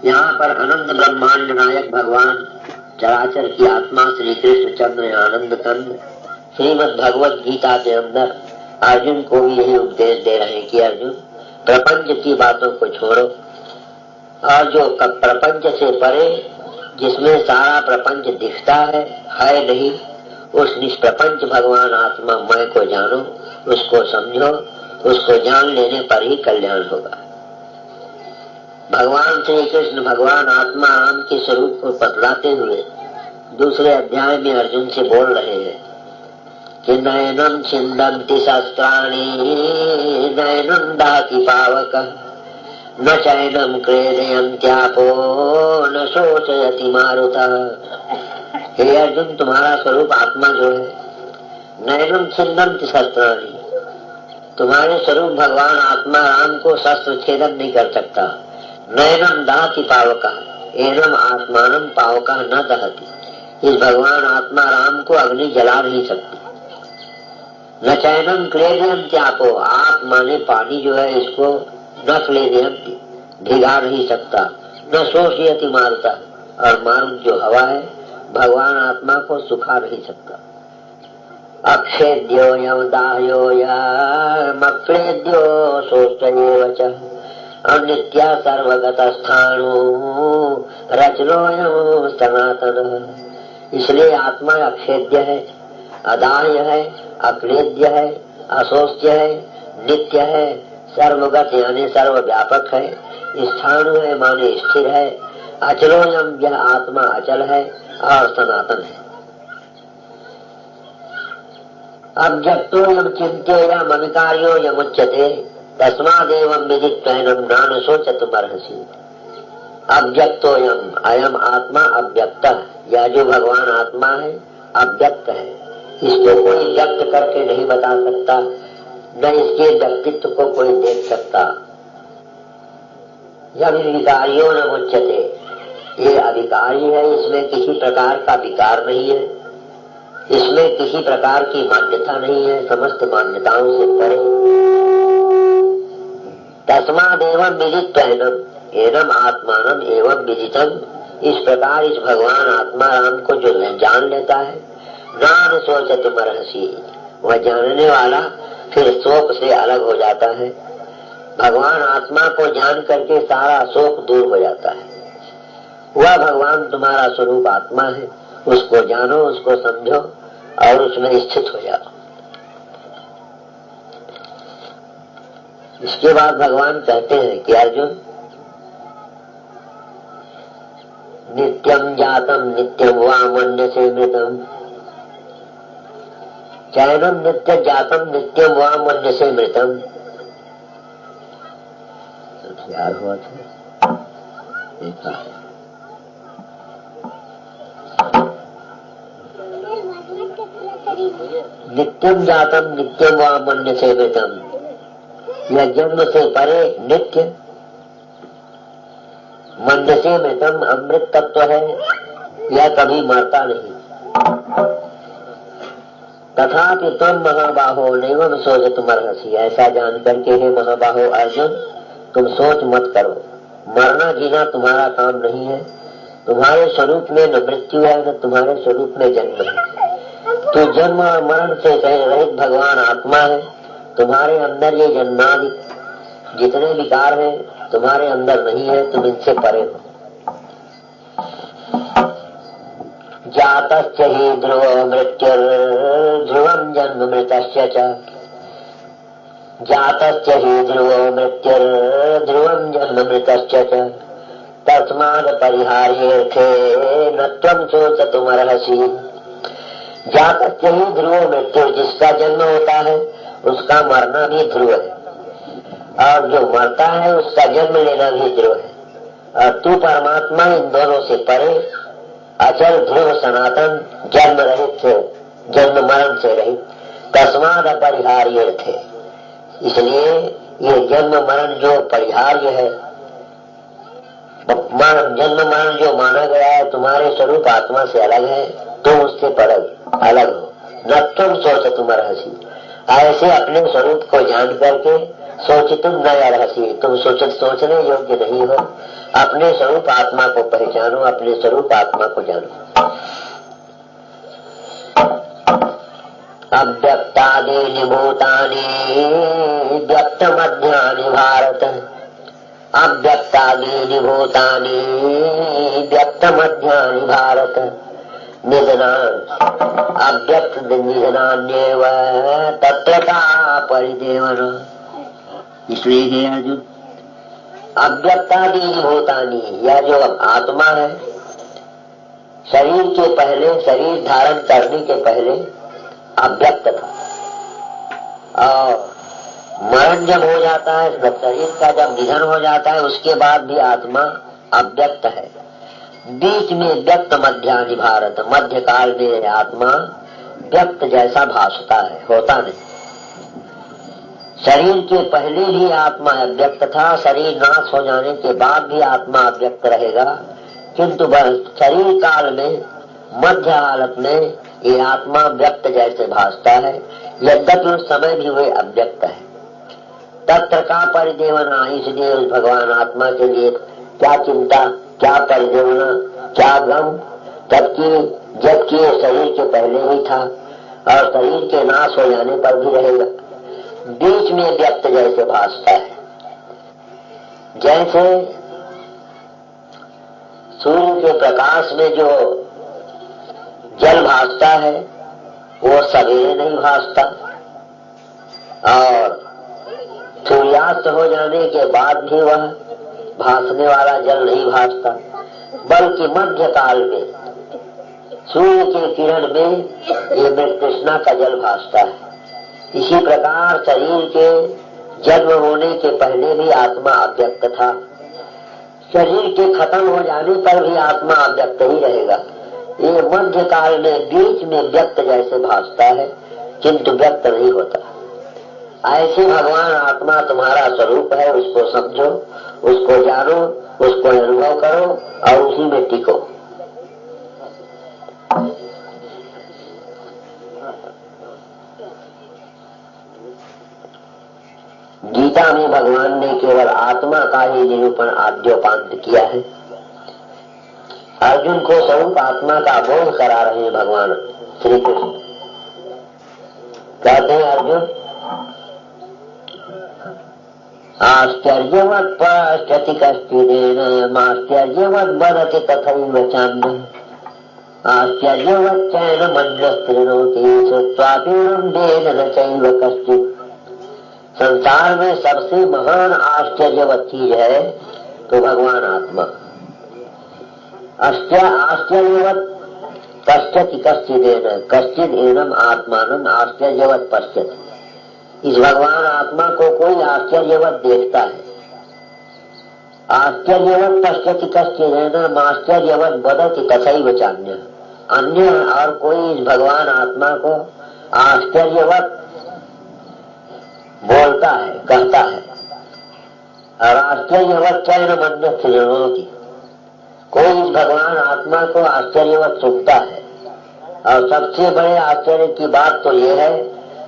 यहाँ पर अनंत ब्रह्मांड नायक भगवान चराचर की आत्मा श्री कृष्ण चंद्र आनंद कंद श्रीमद भगवत गीता के अंदर अर्जुन को भी यही उपदेश दे रहे हैं कि अर्जुन प्रपंच की बातों को छोड़ो और जो प्रपंच से परे जिसमें सारा प्रपंच दिखता है नहीं, उस निष्प्रपंच भगवान आत्मा मैं को जानो, उसको समझो, उसको जान लेने पर ही कल्याण होगा। भगवान श्री कृष्ण भगवान आत्मा राम के स्वरूप को बतलाते हुए दूसरे अध्याय में अर्जुन से बोल रहे हैं कि नयनम छिन्दन्ति शस्त्राणि नयनं दहति पावकः न चैनम क्लेदयन्त्यापो न शोचयति मारुतः। हे अर्जुन, तुम्हारा स्वरूप आत्मा जो है, नयनम छिन्दन्ति शस्त्राणि, तुम्हारे स्वरूप भगवान आत्मा राम को शस्त्र छेदन नहीं कर सकता। नयनम दहति पावकः एनम आत्मानम पावकः न दहति, इस भगवान आत्मा राम को अग्नि जला नहीं सकती। न चैनम क्लेदयन्त्यापो, आप माने पानी जो है इसको न क्लेदयन्ति भिगा नहीं सकता, न शोषयति मारुता, और मारुत जो हवा है भगवान आत्मा को सुखा नहीं सकता। अक्षेद्यो यमदाह्यो यमक्लेद्यो शोष्ठयेव च अनित्या सर्वगतस्थाणु रचनोऽयं सनातनः। इसलिए आत्मा अक्षेद्य है, अदाह्य है, अक्लेद्य है, अशोष्य है, नित्य है, सर्वगत यानी सर्वव्यापक है, स्थाणु है माने स्थिर है, अचलोयम यह आत्मा अचल है और सनातन है। अव्यक्तो यम चिंत्यो यम अविकार्यो यमुच्यते तस्मादेवं विदित्वैनं नान शोचतुमर्हसि। अव्यक्तो यम, अयम आत्मा अव्यक्त, यह जो भगवान आत्मा है अव्यक्त है, इसको कोई व्यक्त करके नहीं बता सकता, न इसके व्यक्तित्व को कोई देख सकता। यह विकारियों न मुच्यते, ये अधिकारी है, इसमें किसी प्रकार का विकार नहीं है, इसमें किसी प्रकार की मान्यता नहीं है, समस्त मान्यताओं से परे। तस्मादेवं विदित्वैनं एनम आत्मानं एवं विदितम्, इस प्रकार इस भगवान आत्मा राम को जो जान लेता है, नान शोचतुमर्हसि, वह जानने वाला फिर शोक से अलग हो जाता है। भगवान आत्मा को जान करके सारा शोक दूर हो जाता है। वह भगवान तुम्हारा स्वरूप आत्मा है, उसको जानो, उसको समझो और उसमें स्थित हो जाओ। इसके बाद भगवान कहते हैं कि अर्जुन, नित्यम जातम नित्यम वा मन्यसे मृतम, चैनम नित्य जातम नित्यम वा मन्यसे मृतम। यार हुआ था नित्यम जातम नित्यम वा मन्यसे मृतम, यह जन्म से परे नित्य, मन्यसे मृतम अमृत तत्व है, यह कभी मरता नहीं। तथापि तुम महाबाहो नैवं शोचतुमर्हसि, ऐसा जान करके हे महाबाहो अर्जुन, तुम सोच मत करो, मरना जीना तुम्हारा काम नहीं है। तुम्हारे स्वरूप में न मृत्यु है, न तुम्हारे स्वरूप में जन्म है। तो जन्म और मरण से रहित भगवान आत्मा है। तुम्हारे अंदर ये जन्मादि जितने विकार हैं तुम्हारे अंदर नहीं है, तुम इनसे परे हो। जातस्य हि ध्रुवो मृत्युर्ध्रुवं जन्म मृतस्य च, जातस्य हि ध्रुवो मृत्युर्ध्रुवं जन्म मृतस्य च, तस्माद् परिहार्येऽर्थे न त्वं शोचतुमर्हसि। जातस्य हि ध्रुवो मृत्यु, जिसका जन्म होता है उसका मरना भी ध्रुव है, और जो मरता है उसका जन्म लेना भी ध्रुव है। और तू परमात्मा इन दोनों से परे, अचल ध्रुव सनातन, जन्म रहित, जन्म मरण से रहित, तस्माद् अपरिहार्य थे। इसलिए ये जन्म मरण जो परिहार्य है, जन्म मरण जो माना गया है तुम्हारे स्वरूप आत्मा से अलग है, तुम उससे अलग हो। न तुम शोचतुमर्हसि, ऐसे अपने स्वरूप को जान करके सोचितुम न अर्हसि, तुम सोचने योग्य नहीं हो। अपने स्वरूप आत्मा को पहचानो, अपने स्वरूप आत्मा को जानो। अव्यक्तादीनि भूतानि व्यक्त मध्यानि भारत, अव्यक्तादीनि भूतानि व्यक्त मध्यानि भारत, निधनान् अव्यक्त निधनान्येव तत्र का परिदेवना। इसलिए हे अर्जुन, अव्यक्तादीनि भूतानि, यह जो आत्मा है शरीर के पहले, शरीर धारण करने के पहले अव्यक्त था, और मरण जब हो जाता है, जब शरीर का जब निधन हो जाता है, उसके बाद भी आत्मा अव्यक्त है। बीच में व्यक्त मध्यानि भारत, मध्य काल में आत्मा व्यक्त जैसा भासता है, होता नहीं। शरीर के पहले भी आत्मा अव्यक्त था, शरीर नाश हो जाने के बाद भी आत्मा अव्यक्त रहेगा, किंतु शरीर काल में मध्य हालत में ये आत्मा व्यक्त जैसे भासता है, यद्यपि उस समय भी वे अव्यक्त है। तत्र का परिदेवना, इसलिए उस भगवान आत्मा के लिए क्या चिंता, क्या परिदेवना, क्या गम, जबकि शरीर के पहले ही था और शरीर के नाश हो जाने पर भी रहेगा। बीच में व्यक्त जैसे भासता है, जैसे सूर्य के प्रकाश में जो जल भासता है वो सवेरे नहीं भासता, और सूर्यास्त हो जाने के बाद भी वह भासने वाला जल नहीं भासता, बल्कि मध्य काल में सूर्य के किरण में ये मृत कृष्णा का जल भासता है। इसी प्रकार शरीर के जन्म होने के पहले भी आत्मा अव्यक्त था, शरीर के खत्म हो जाने पर भी आत्मा अव्यक्त ही रहेगा। ये मध्य काल में बीच में व्यक्त जैसे भासता है, किंतु व्यक्त नहीं होता। ऐसे भगवान आत्मा तुम्हारा स्वरूप है, उसको समझो, उसको जानो, उसको अनुभव करो और उसी में टिको। गीता में भगवान ने केवल आत्मा का ही निरूपण आद्योपांत किया है। अर्जुन को स्वरूप आत्मा का बोध करा रहे हैं भगवान श्री कृष्ण। कहते हैं अर्जुन, आश्चर्यवत् पश्यति कश्चिदेन माश्चर्यवत् वदति तथैव चान्यः, आश्चर्यवच्चैनमन्यः शृणोति श्रुत्वापि वेद न चैव कश्चित्। संसार में सबसे महान आश्चर्यवत चीज है तो भगवान आत्मा। आश्चर्यवत पश्यति कश्चिद एनम आत्मानम आश्चर्यवत पश्यति। इस भगवान आत्मा को कोई आश्चर्यवत देखता है। आश्चर्यवत पश्यति कश्चिद एनम आश्चर्यवत वदति तथैव चान्यः। अन्य और कोई इस भगवान आत्मा को आश्चर्यवत बोलता है, कहता है, और आश्चर्यवत चैनमन्यः शृणोति। कोई इस भगवान आत्मा को आश्चर्यवत सुनता है। और सबसे बड़े आश्चर्य की बात तो यह है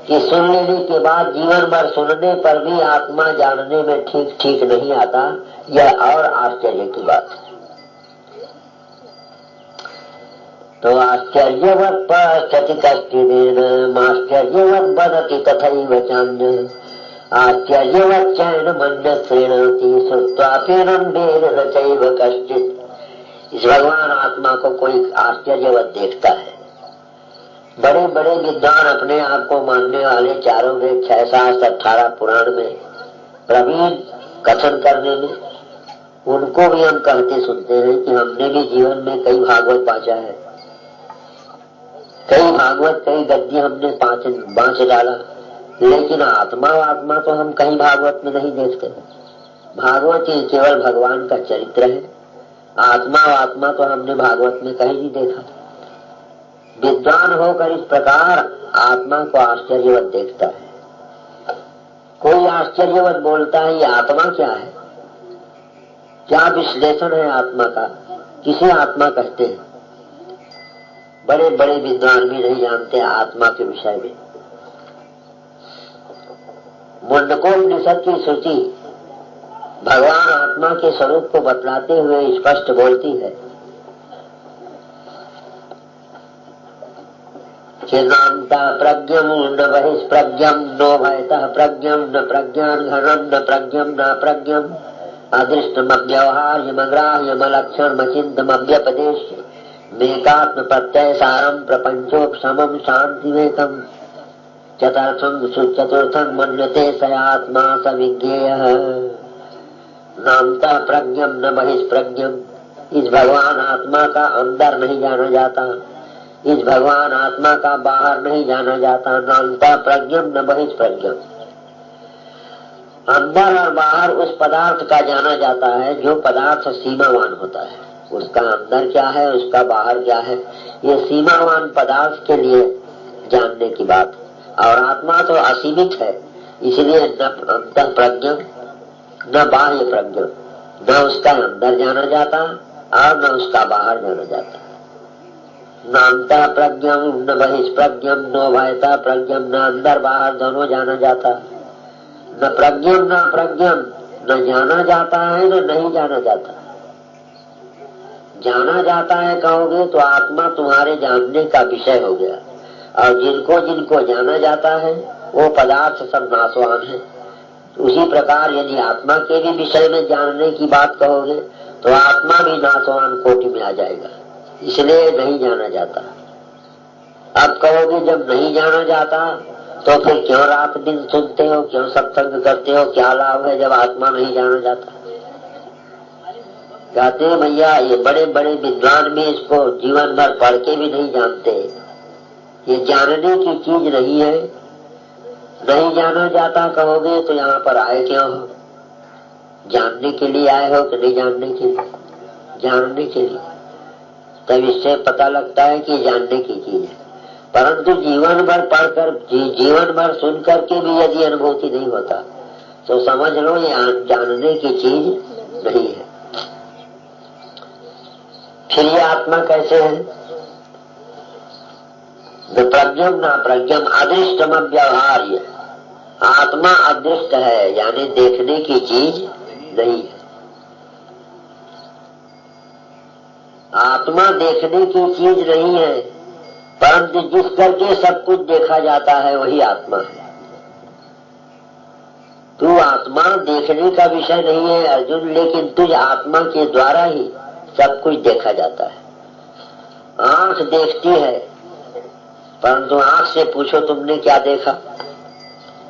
कि सुन लेने के बाद जीवन भर सुनने पर भी आत्मा जानने में ठीक नहीं आता, यह और आश्चर्य की बात है। तो आश्चर्यवत् पश्यति कश्चिदेन आश्चर्यवत् वदति तथैव चान्यः, आश्चर्यवच्चैनमन्यः शृणोति श्रुत्वाप्येनं वेद न चैव कश्चित्। इस भगवान आत्मा को कोई आश्चर्यवत देखता है। बड़े बड़े विद्वान, अपने आप को मानने वाले, चारों वेद 6 शास्त्र 18 पुराण में प्रवीण कथन करने में, उनको भी हम कहते सुनते हैं कि हमने भी जीवन में कई भागवत बांचा है, कई भागवत, कई गद्य हमने बांच डाला, लेकिन आत्मा तो हम कहीं भागवत में नहीं देखते। भागवत ही केवल भगवान का चरित्र है, आत्मा तो हमने भागवत में कहीं नहीं देखा। विद्वान होकर इस प्रकार आत्मा को आश्चर्यवत देखता है। कोई आश्चर्यवत बोलता है, ये आत्मा क्या है, क्या विश्लेषण है आत्मा का, किसे आत्मा कहते हैं। बड़े बड़े विद्वान भी नहीं जानते आत्मा के विषय में। मुंडकोपनिषद की श्रुति भगवान आत्मा के स्वरूप को बतलाते हुए स्पष्ट बोलती है कि नान्ता प्रज्ञम न बहिष्प्रज्ञम नो भयतः प्रज्ञम न प्रज्ञान घनम न प्रज्ञम न प्रज्ञम अदृष्टमव्यवहार्यमग्राह्यमलक्षणमचिन्तमव्यपदेश्य मेकात्म प्रत्यय सारम प्रपंचोपशमं शांतिवेकम चतुर्थं मन्यते स आत्मा स विज्ञेयः। नामतः प्रज्ञम न बहिष्प्रज्ञम, इस भगवान आत्मा का अंदर नहीं जाना जाता, इस भगवान आत्मा का बाहर नहीं जाना जाता। नामतः प्रज्ञम न बहिष्प्रज्ञम, अंदर और बाहर उस पदार्थ का जाना जाता है जो पदार्थ सीमावान होता है। उसका अंदर क्या है, उसका बाहर क्या है, ये सीमावान पदार्थ के लिए जानने की बात। और आत्मा तो असीमित है, इसलिए न अंतः प्रज्ञम न बाह्य प्रज्ञम, न उसका अंदर जाना जाता और न उसका बाहर जाना जाता। न अंतः प्रज्ञम न बहिष्प्रज्ञम न भयतः प्रज्ञम, न अंदर बाहर दोनों जाना जाता। न प्रज्ञम न प्रज्ञम, न जाना जाता है न नहीं जाना जाता। जाना जाता है कहोगे तो आत्मा तुम्हारे जानने का विषय हो गया, और जिनको जिनको जाना जाता है वो पदार्थ सब नाशवान है। उसी प्रकार यदि आत्मा के भी विषय में जानने की बात कहोगे तो आत्मा भी नाशवान कोटि में आ जाएगा, इसलिए नहीं जाना जाता। अब कहोगे जब नहीं जाना जाता तो फिर क्यों रात दिन सुनते हो, क्यों सत्संग करते हो, क्या लाभ है जब आत्मा नहीं जाना जाता। कहते हैं भैया ये बड़े बड़े विद्वान भी इसको जीवन भर पढ़ के भी नहीं जानते। ये जानने की चीज नहीं है। नहीं जाना जाता कहोगे तो यहाँ पर आए क्यों हो? जानने के लिए आए हो कि नहीं जानने के लिए? जानने के लिए। तब इससे पता लगता है कि जानने की चीज है, परंतु जीवन भर पढ़कर जीवन भर सुन करके भी यदि अनुभूति नहीं होता तो समझ लो ये जानने की चीज नहीं है। फिर ये आत्मा कैसे है? न प्रज्ञम न प्रज्ञम अदृष्टम व्यवहार्य, आत्मा अदृष्ट है, यानी देखने की चीज नहीं है। आत्मा देखने की चीज नहीं है, परंतु जिस करके सब कुछ देखा जाता है वही आत्मा है। तू आत्मा देखने का विषय नहीं है अर्जुन, लेकिन तुझ आत्मा के द्वारा ही सब कुछ देखा जाता है। आंख देखती है, परंतु आंख से पूछो तुमने क्या देखा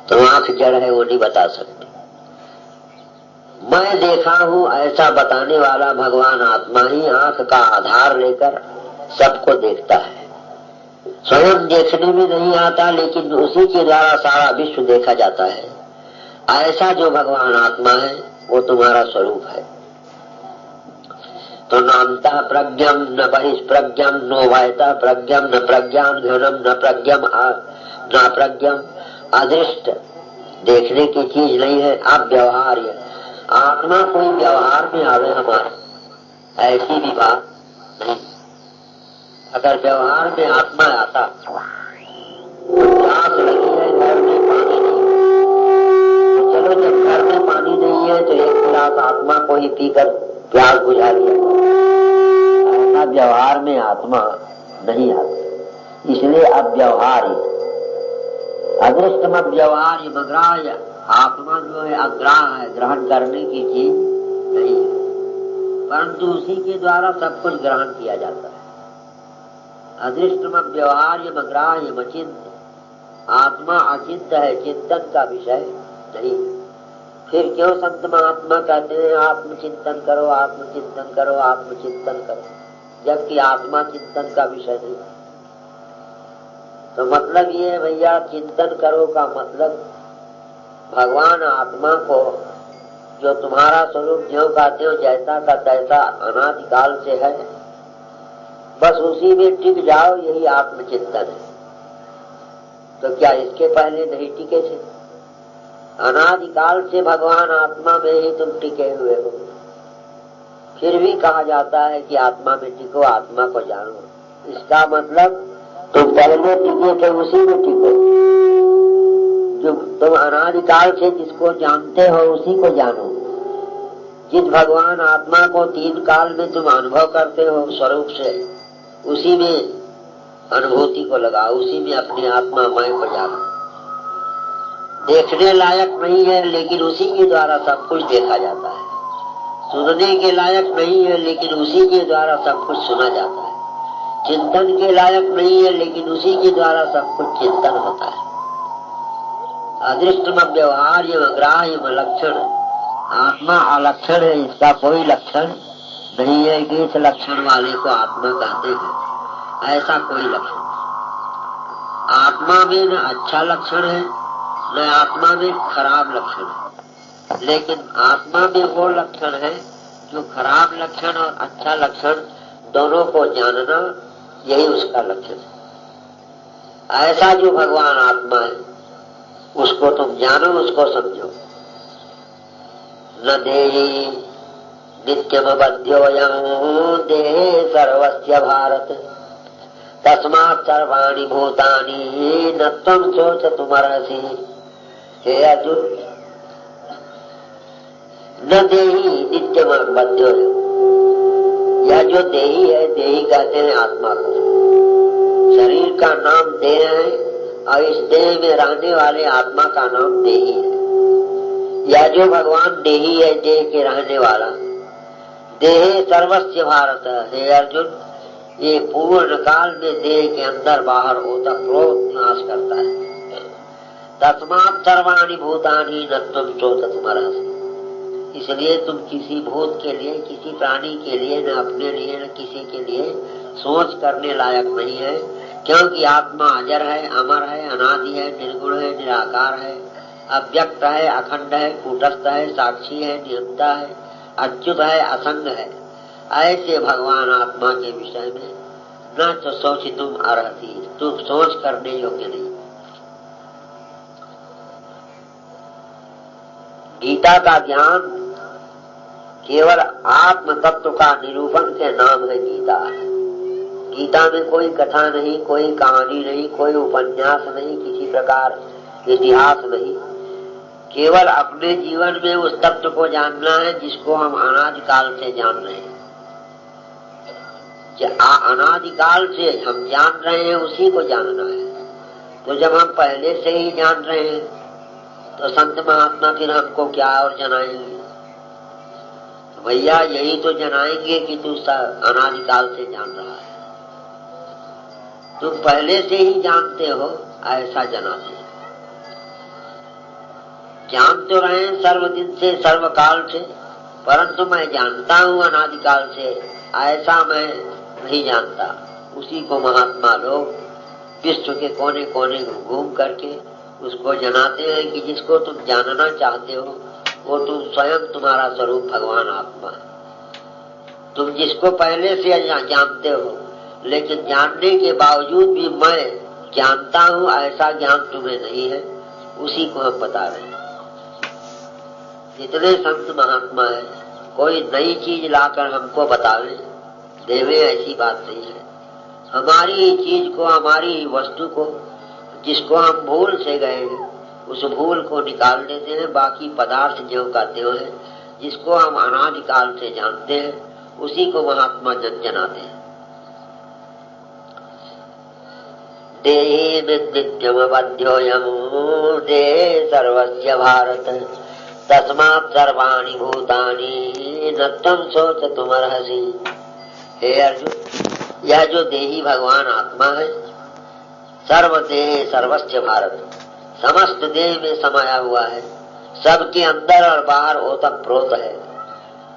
तो आंख जड़ है, वो नहीं बता सकती। मैं देखा हूं ऐसा बताने वाला भगवान आत्मा ही आंख का आधार लेकर सबको देखता है। स्वयं देखने में नहीं आता, लेकिन उसी के द्वारा सारा विश्व देखा जाता है। ऐसा जो भगवान आत्मा है वो तुम्हारा स्वरूप है। तो नामतः प्रज्ञम न बहिष्प्रज्ञम नो भयतः प्रज्ञम न प्रज्ञान घनम न प्रज्ञम न प्रज्ञम अदृष्ट, देखने की चीज नहीं है। अब व्यवहार्य, आत्मा कोई व्यवहार में आवे हमारे, ऐसी भी बात नहीं। अगर व्यवहार में आत्मा आता, प्यास लगी है घर में पानी नहीं, तो चलो जब घर में पानी नहीं है तो एक गिलास आत्मा को ही पीकर प्यास बुझा दिया। ऐसा व्यवहार में आत्मा नहीं आता, इसलिए अब व्यवहार्य अदृष्टम व्यवहार्य मग्राह्य, आत्मा जो है अग्राह है, ग्रहण करने की चीज नहीं है, परंतु उसी के द्वारा सब कुछ ग्रहण किया जाता है। अदृष्टम व्यवहार्य मग्राह्य मचिंत, आत्मा अचिंत है, चिंतन का विषय नहीं। फिर क्यों संत महात्मा कहते हैं आत्मचिंतन करो, आत्मचिंतन करो, आत्मचिंतन करो, जबकि आत्मा चिंतन का विषय नहीं। तो मतलब ये है भैया, चिंतन करो का मतलब भगवान आत्मा को, जो तुम्हारा स्वरूप ज्यों कहते हो जैसा का तैसा अनादिकाल से है, बस उसी में टिक जाओ, यही आत्मचिंतन है। तो क्या इसके पहले नहीं टिके थे? अनादिकाल से भगवान आत्मा में ही तुम टिके हुए हो, फिर भी कहा जाता है कि आत्मा में टिको, आत्मा को जानो। इसका मतलब तुम पहले टिके थे उसी में टिको, जो तुम अनादिकाल से जिसको जानते हो उसी को जानो। जिस भगवान आत्मा को 3 काल में तुम अनुभव करते हो स्वरूप से, उसी में अनुभूति को लगाओ, उसी में अपनी आत्मामय को जानो। देखने लायक नहीं है लेकिन उसी के द्वारा सब कुछ देखा जाता है। सुनने के लायक नहीं है लेकिन उसी के द्वारा सब कुछ सुना जाता है। चिंतन के लायक नहीं है लेकिन उसी के द्वारा सब कुछ चिंतन होता है। अदृष्टम व्यवहार्य अग्राह्य लक्षण, आत्मा अलक्षण है, इसका कोई लक्षण नहीं है कि इस लक्षण वाले को आत्मा कहते हैं, ऐसा कोई लक्षण। आत्मा में न अच्छा लक्षण है न आत्मा में खराब लक्षण है, लेकिन आत्मा में वो लक्षण है जो खराब लक्षण और अच्छा लक्षण दोनों को जानना, यही उसका लक्षण है। ऐसा जो भगवान आत्मा है उसको तुम जानो, उसको समझो। न देहि नित्यमबध्योऽयं देहे सर्वस्य भारत, तस्मात् सर्वाणि भूतानि न त्वं शोचतुमर्हसि। हे अर्जुन, न देहि नित्यमबध्योऽयं, यह जो देही है, देही कहते हैं आत्मा को। शरीर का नाम देह है और इस देह में रहने वाले आत्मा का नाम देही है। यह जो भगवान देही है, देह के रहने वाला, देहे सर्वस्य भारत, हे अर्जुन, ये पूर्ण काल में देह के अंदर बाहर ओतप्रोत निवास करता है। तस्मात् सर्वाणि भूतानि न त्वं शोचतुमर्हसि, इसलिए तुम किसी भूत के लिए, किसी प्राणी के लिए, न अपने लिए न किसी के लिए सोच करने लायक नहीं है, क्योंकि आत्मा अजर है, अमर है, अनादि है, निर्गुण है, निराकार है, अव्यक्त है, अखंड है, कूटस्थ है, साक्षी है, नियंता है, अच्युत है, असंग है। ऐसे भगवान आत्मा के विषय में न तो सोचितुम अर्हसि, तुम सोच करने योग्य नहीं। गीता का ज्ञान केवल आत्म तत्व का निरूपण के नाम है। गीता में कोई कथा नहीं, कोई कहानी नहीं, कोई उपन्यास नहीं, किसी प्रकार इतिहास नहीं, केवल अपने जीवन में उस तत्व को जानना है जिसको हम अनादिकाल से जान रहे हैं। अनादिकाल से हम जान रहे हैं, उसी को जानना है। तो जब हम पहले से ही जान रहे हैं तो संत महात्मा फिर हमको क्या और जनाएंगे? तो भैया यही तो जनाएंगे कि तू अनादिकाल से जान रहा है, तुम पहले से ही जानते हो, ऐसा जनाते हैं। जान तो रहे हैं सर्वदिन से, सर्वकाल से, परंतु मैं जानता हूँ अनादिकाल से, ऐसा मैं नहीं जानता। उसी को महात्मा लोग विश्व के कोने कोने घूम करके उसको जनाते हैं कि जिसको तुम जानना चाहते हो वो तुम स्वयं, तुम्हारा स्वरूप भगवान आत्मा है। तुम जिसको पहले से जानते हो, लेकिन जानने के बावजूद भी मैं जानता हूँ, ऐसा ज्ञान तुम्हें नहीं है, उसी को हम बता रहे हैं। जितने संत महात्मा है, कोई नई चीज लाकर हमको बतावे देवे, ऐसी बात नहीं है। हमारी चीज को, हमारी वस्तु को, जिसको हम भूल से गए हैं, उस भूल को निकाल देते हैं। बाकी पदार्थ जो का त्यों है, जिसको हम अनादिकाल से जानते हैं, उसी को महात्मा जनाते हैं। देहि नित्यमबध्योऽयं देहे सर्वस्य भारत, तस्मात् सर्वाणि भूतानि न त्वं शोचतुमर्हसि। हे अर्जुन, यह जो देही भगवान आत्मा है, सर्वदेह सर्वस्य भारत, समस्त देह में समाया हुआ है, सबके अंदर और बाहर ओतप्रोत है।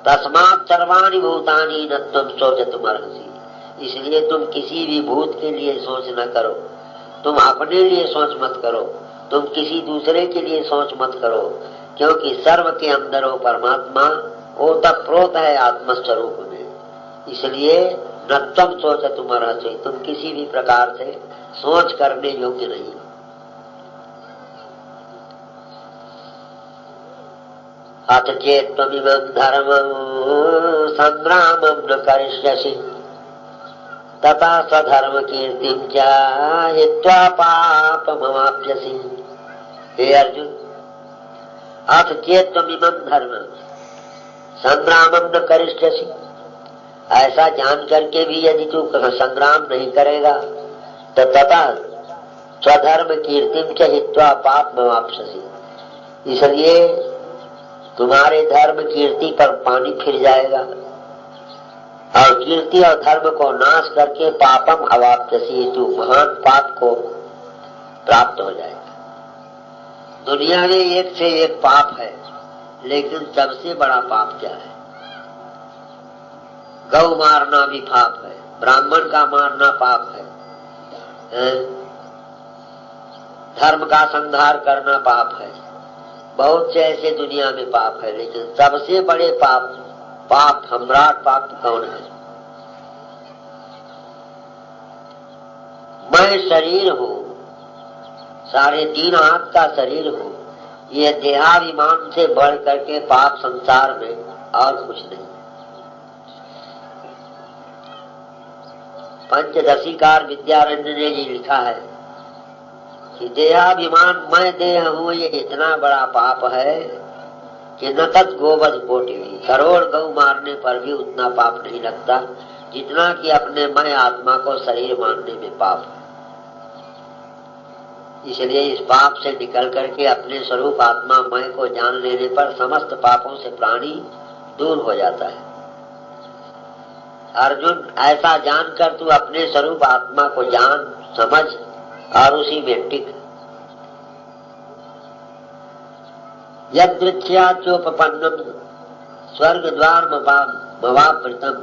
तस्मात् सर्वाणि भूतानि न त्वं शोचतुमर्हसि, इसलिए तुम किसी भी भूत के लिए सोच न करो, तुम अपने लिए सोच मत करो, तुम किसी दूसरे के लिए सोच मत करो, क्योंकि सर्व के अंदर वो परमात्मा ओतप्रोत है आत्मस्वरूप में। इसलिए न त्वं शोचतुमर्हसि, तुम किसी भी प्रकार से सोच करने योग्य नहीं। अथ चेत्त्वमिमं धर्मं संग्रामं न करिष्यसि, तथा स्वधर्म कीर्तिं च हित्वा पापमवाप्स्यसि। हे अर्जुन, अथ चेत्त्वमिमं धर्मं, संग्रामम न करिष्यसि, ऐसा जान करके भी यदि तू संग्राम नहीं करेगा तो तथा स्वधर्म कीर्तिम च हित्वा पापमवाप्स्यसि, इसलिए तुम्हारे धर्म कीर्ति पर पानी फिर जाएगा और कीर्ति और धर्म को नाश करके पापम अवाप्स्यसि, तू महान पाप को प्राप्त हो जाएगा। दुनिया में एक से एक पाप है, लेकिन सबसे बड़ा पाप क्या है? गौ मारना भी पाप है, ब्राह्मण का मारना पाप है, धर्म का संहार करना पाप है, बहुत से ऐसे दुनिया में पाप है, लेकिन सबसे बड़े पाप सम्राट पाप कौन है? मैं शरीर हूँ, 3.5 हाथ का शरीर हूँ, ये देहाभिमान से बढ़ करके पाप संसार में और कुछ नहीं। पंचदशीकार विद्यारण्य ने जी लिखा है कि देहाभिमान, मैं देह हूँ, ये इतना बड़ा पाप है कि न तत् गोवध कोटि, करोड़ गौ मारने पर भी उतना पाप नहीं लगता जितना कि अपने मैं आत्मा को शरीर मानने में पाप है। इसलिए इस पाप से निकल करके अपने स्वरूप आत्मा मैं को जान लेने पर समस्त पापों से प्राणी दूर हो जाता है। अर्जुन, ऐसा जानकर तू अपने स्वरूप आत्मा को जान समझ और उसी में टिक। यदृच्छया चोपपन्नम स्वर्ग द्वार मवाप्रितम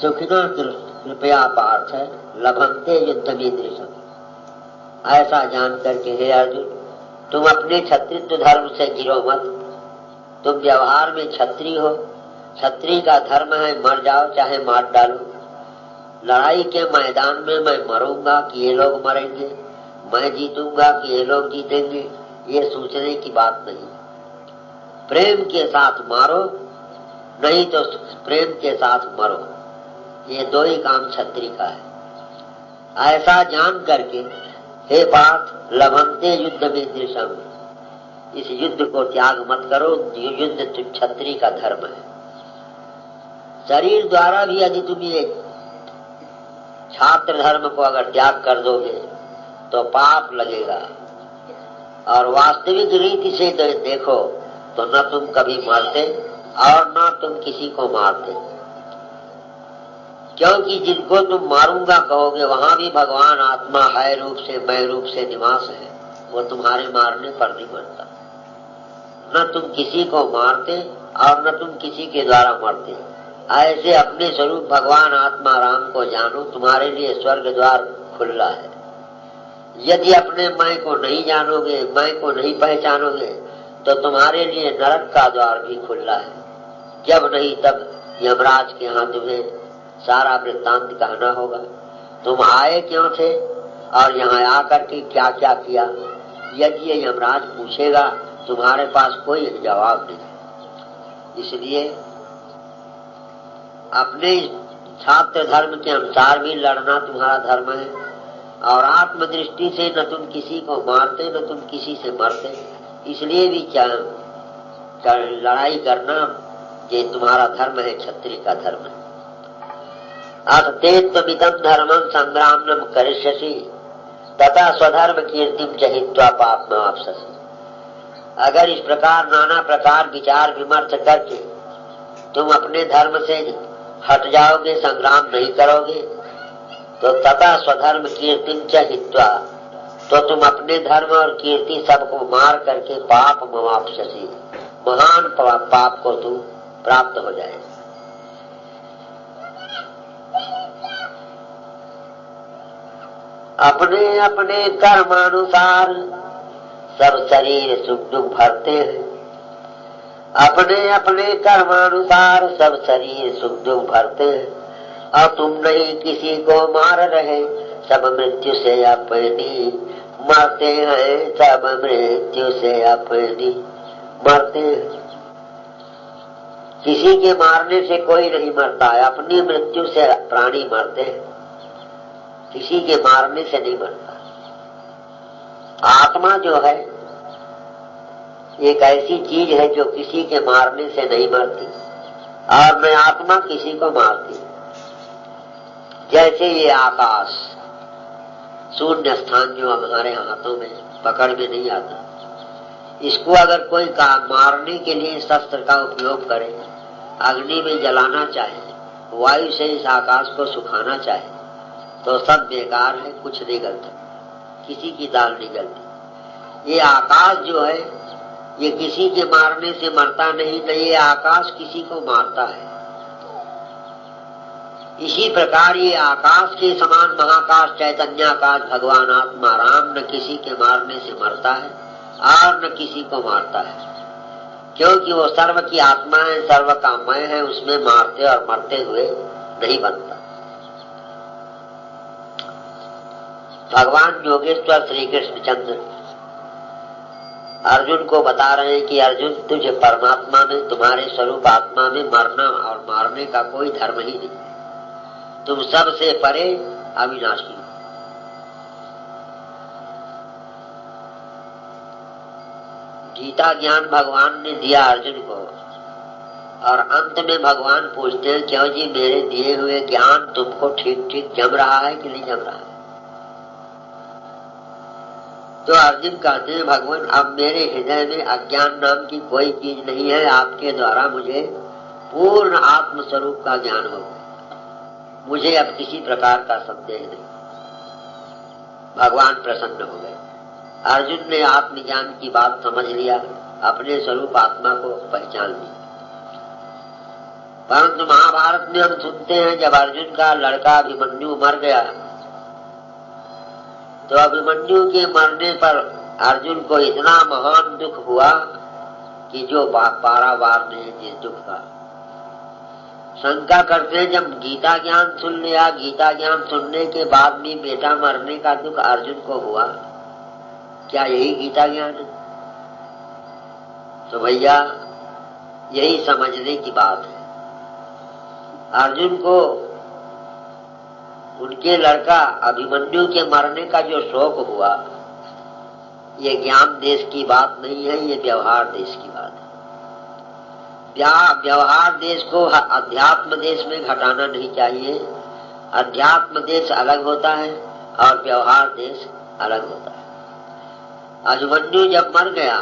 सुखिना कृपया पार्थ लभन्ते युद्धमीदृशम्। ऐसा जान करके हे अर्जुन, तुम अपने क्षत्रित्व धर्म से गिरो मत। तुम व्यवहार में क्षत्रिय हो, क्षत्रिय का धर्म है मर जाओ चाहे मार डालो। लड़ाई के मैदान में मैं मरूंगा कि ये लोग मरेंगे, मैं जीतूंगा कि ये लोग जीतेंगे, ये सोचने की बात नहीं। प्रेम के साथ मारो, नहीं तो प्रेम के साथ मरो, ये दो ही काम क्षत्रिय का है। ऐसा जान करके हे पार्थ लभन्ते युद्ध में दृशम, इस युद्ध को त्याग मत करो, युद्ध क्षत्रिय का धर्म है। शरीर द्वारा भी यदि तुम ये छात्र धर्म को अगर त्याग कर दोगे तो पाप लगेगा, और वास्तविक रीति से देखो तो न तुम कभी मरते और न तुम किसी को मारते, क्योंकि जिनको तुम मारूंगा कहोगे वहां भी भगवान आत्मा है रूप से मैं रूप से निवास है, वो तुम्हारे मारने पर नहीं मरता। न तुम किसी को मारते और न तुम किसी के द्वारा मरते। ऐसे अपने स्वरूप भगवान आत्मा राम को जानो, तुम्हारे लिए स्वर्ग द्वार खुला है। यदि अपने मैं को नहीं जानोगे, मैं को नहीं पहचानोगे तो तुम्हारे लिए नरक का द्वार भी खुला है। जब नहीं तब यमराज के यहाँ तुम्हें सारा वृत्तांत कहना होगा, तुम आए क्यों थे और यहाँ आकर के क्या क्या किया। यदि ये यमराज पूछेगा तुम्हारे पास कोई जवाब नहीं। इसलिए अपने छात्र धर्म के अनुसार भी लड़ना तुम्हारा धर्म है, और आत्मदृष्टि से न तुम किसी को मारते न तुम किसी से मरते, इसलिए भी लड़ाई करना ये तुम्हारा धर्म है, क्षत्रिय का धर्म है। अततेत्वमिदं धर्मं संग्राम न करिष्यसि तथा स्वधर्म कीर्तिम च हित्वा पापमवाप्स्यसि। अगर इस प्रकार नाना प्रकार विचार विमर्श करके तुम अपने धर्म से हट जाओगे, संग्राम नहीं करोगे, तो तथा स्वधर्म कीर्तिम च हित्वा, तो तुम अपने धर्म और कीर्ति सबको मार करके पापमवाप्स्यसि, महान पाप को तुम प्राप्त हो जाए। अपने अपने कर्मानुसार सब शरीर सुख दुख भरते हैं। अपने अपने कर्मानुसार सब शरीर सुख दुख भरते हैं, और तुम नहीं किसी को मार रहे, सब मृत्यु से अपनी मरते हैं, सब मृत्यु से अपनी मरते हैं। किसी के मारने से कोई नहीं मरता है, अपनी मृत्यु से प्राणी मरते हैं, किसी के मारने से नहीं मरता। आत्मा जो है एक ऐसी चीज है जो किसी के मारने से नहीं मरती, और मैं आत्मा किसी को मारती। जैसे ये आकाश, शून्य स्थान जो हमारे हाथों में पकड़ में नहीं आता, इसको अगर कोई मारने के लिए शस्त्र का उपयोग करे, अग्नि में जलाना चाहे, वायु से इस आकाश को सुखाना चाहे, तो सब बेकार है, कुछ नहीं गलता, किसी की दाल नहीं गलती। ये आकाश जो है ये किसी के मारने से मरता नहीं, ये आकाश किसी को मारता है। इसी प्रकार ये आकाश के समान महाकाश चैतन्याकाश भगवान आत्मा राम न किसी के मारने से मरता है और न किसी को मारता है, क्योंकि वो सर्व की आत्मा है, सर्व का मय है, उसमें मारते और मरते हुए नहीं बनता। भगवान योगेश्वर श्री कृष्णचंद्र अर्जुन को बता रहे हैं कि अर्जुन, तुझे परमात्मा में, तुम्हारे स्वरूप आत्मा में मरना और मारने का कोई धर्म ही नहीं, तुम सबसे परे अविनाशी हो। गीता ज्ञान भगवान ने दिया अर्जुन को, और अंत में भगवान पूछते हैं, क्यों जी मेरे दिए हुए ज्ञान तुमको ठीक ठीक जम रहा है कि नहीं जम रहा है? तो अर्जुन कहते हैं, भगवान अब मेरे हृदय में अज्ञान नाम की कोई चीज नहीं है, आपके द्वारा मुझे पूर्ण आत्म स्वरूप का ज्ञान हो गया, मुझे अब किसी प्रकार का संदेह नहीं। भगवान प्रसन्न हो गए। अर्जुन ने आत्मज्ञान की बात समझ लिया, अपने स्वरूप आत्मा को पहचान लिया। परंतु महाभारत में हम सुनते हैं, जब अर्जुन का लड़का अभिमन्यु मर गया, तो अभिमन्यु के मरने पर अर्जुन को इतना महान दुख हुआ कि जो पारावार नहीं जिस दुख का। शंका करते हैं, जब गीता ज्ञान सुन लिया, गीता ज्ञान सुनने के बाद भी बेटा मरने का दुख अर्जुन को हुआ, क्या यही गीता ज्ञान है? तो भैया यही समझने की बात है। अर्जुन को उनके लड़का अभिमन्यु के मरने का जो शोक हुआ, ये ज्ञान देश की बात नहीं है, ये व्यवहार देश की बात है। व्यवहार देश को अध्यात्म देश में घटाना नहीं चाहिए। अध्यात्म देश अलग होता है और व्यवहार देश अलग होता है। अभिमन्यु जब मर गया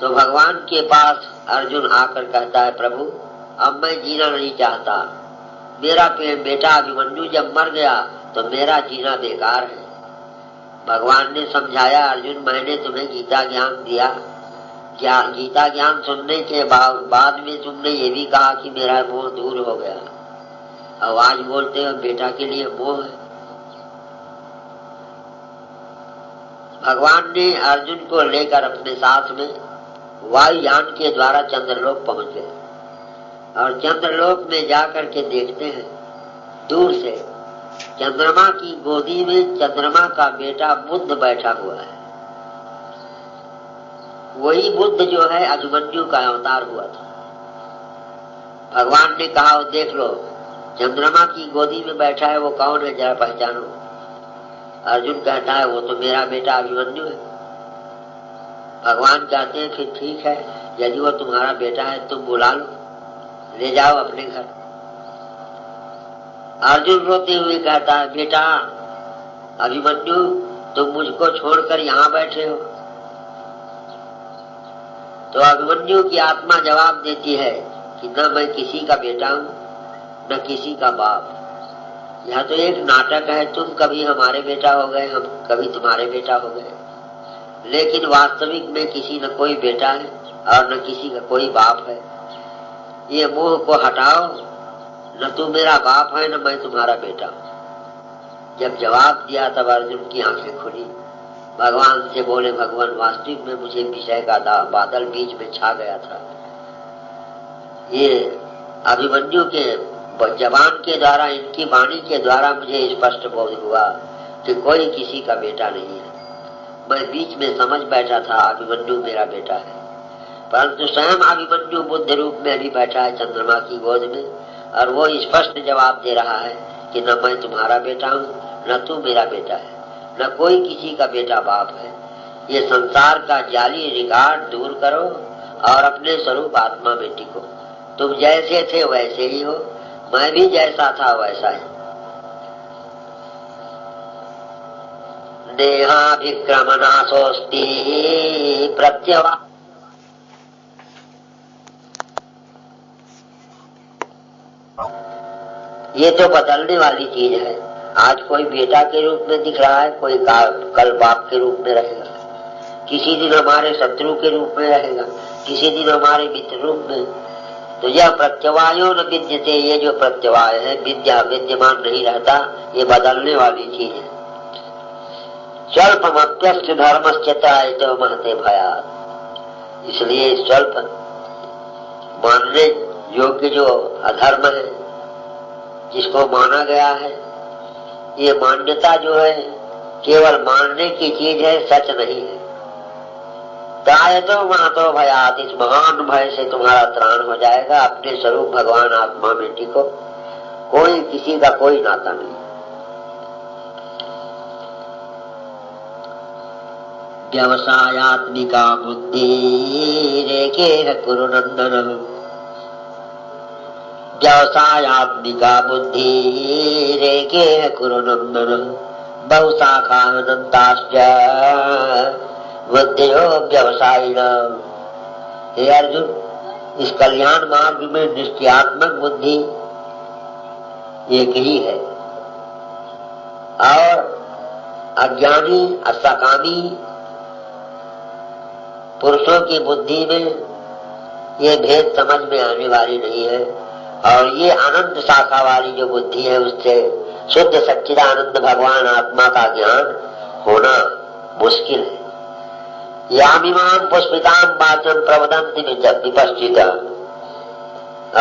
तो भगवान के पास अर्जुन आकर कहता है, प्रभु अब मैं जीना नहीं चाहता, मेरा बेटा अभिमन्यु जब मर गया तो मेरा जीना बेकार है। भगवान ने समझाया, अर्जुन मैंने तुम्हें गीता ज्ञान दिया, गीता ज्ञान सुनने के बाद में तुमने ये भी कहा कि मेरा मोह दूर हो गया, अब आज बोलते हो बेटा के लिए मोह है। भगवान ने अर्जुन को लेकर अपने साथ में वायुयान के द्वारा चंद्रलोक पहुंच गए, और चंद्रलोक में जाकर के देखते हैं दूर से चंद्रमा की गोदी में चंद्रमा का बेटा बुद्ध बैठा हुआ है। वही बुद्ध जो है अभिमन्यु का अवतार हुआ था। भगवान ने कहा, देख लो चंद्रमा की गोदी में बैठा है, वो कौन है जरा पहचानो। अर्जुन कहता है, वो तो मेरा बेटा अभिमन्यु है। भगवान कहते हैं, फिर ठीक है, यदि वो तुम्हारा बेटा है तुम बुला लो, ले जाओ अपने घर। अर्जुन रोते हुए कहता है, बेटा अभिमन्यु तुम मुझको छोड़कर यहाँ बैठे हो। तो अभिमन्यु की आत्मा जवाब देती है कि न मैं किसी का बेटा हूँ न किसी का बाप, यह तो एक नाटक है, तुम कभी हमारे बेटा हो गए, हम कभी तुम्हारे बेटा हो गए, लेकिन वास्तविक में किसी न कोई बेटा है और न किसी का कोई बाप है। ये मोह को हटाओ, न तू मेरा बाप है न मैं तुम्हारा बेटा। जब जवाब दिया तब अर्जुन की आंखें खुली, भगवान से बोले, भगवान वास्तविक में मुझे विषय का बादल बीच में छा गया था। ये अभिमन्यु के जवान के द्वारा, इनकी वाणी के द्वारा मुझे स्पष्ट बोध हुआ कि कोई किसी का बेटा नहीं है। मैं बीच में समझ बैठा था अभिमन्यु मेरा बेटा है, परंतु स्वयं अभिमन्यु बुद्ध रूप में अभी बैठा है चंद्रमा की गोद में, और वो स्पष्ट जवाब दे रहा है कि न मैं तुम्हारा बेटा हूँ न तू मेरा बेटा है, न कोई किसी का बेटा बाप है। ये संसार का जाली रिकॉर्ड दूर करो और अपने स्वरूप आत्मा में टिको। तुम जैसे थे वैसे ही हो, मैं भी जैसा था वैसा ही। देहाभिक्रमनाशोस्ति प्रत्यवा, ये तो बदलने वाली चीज है। आज कोई बेटा के रूप में दिख रहा है, कोई कल बाप के रूप में रहेगा, किसी दिन हमारे शत्रु के रूप में रहेगा, किसी दिन हमारे मित्र रूप में। तो यह प्रत्यवायो न विद्यते, ये जो प्रत्यवाय है विद्यमान नहीं रहता, ये बदलने वाली चीज है। स्वल्पमप्यस्य धर्मस्य त्रायते महते भयात्। इसलिए स्वल्प मानने योग्य जो अधर्म है, जिसको माना गया है, ये मान्यता जो है केवल मानने की चीज है, सच नहीं है। त्रायतो महतो भयात्, इस महान भय से तुम्हारा त्राण हो जाएगा। अपने स्वरूप भगवान आत्मा में टिको, कोई किसी का कोई नाता नहीं। व्यवसायात्मिका बुद्धि रेखे कुरु नंदन, व्यवसायात्मिका बुद्धि रेखे कुरु नंदन, बहुशाखा अनंताश्च बुद्धियो व्यवसायिनाम्। हे अर्जुन, इस कल्याण मार्ग में निश्चयात्मक बुद्धि एक ही है, और अज्ञानी असकामी पुरुषों की बुद्धि में ये भेद समझ में आने वाली नहीं है। और ये अनंत शाखा वाली जो बुद्धि है, उससे शुद्ध सच्चिदानंद भगवान आत्मा का ज्ञान होना मुश्किल है। यामिमां पुष्पितां वाचं प्रवदन्ति विपश्चिता,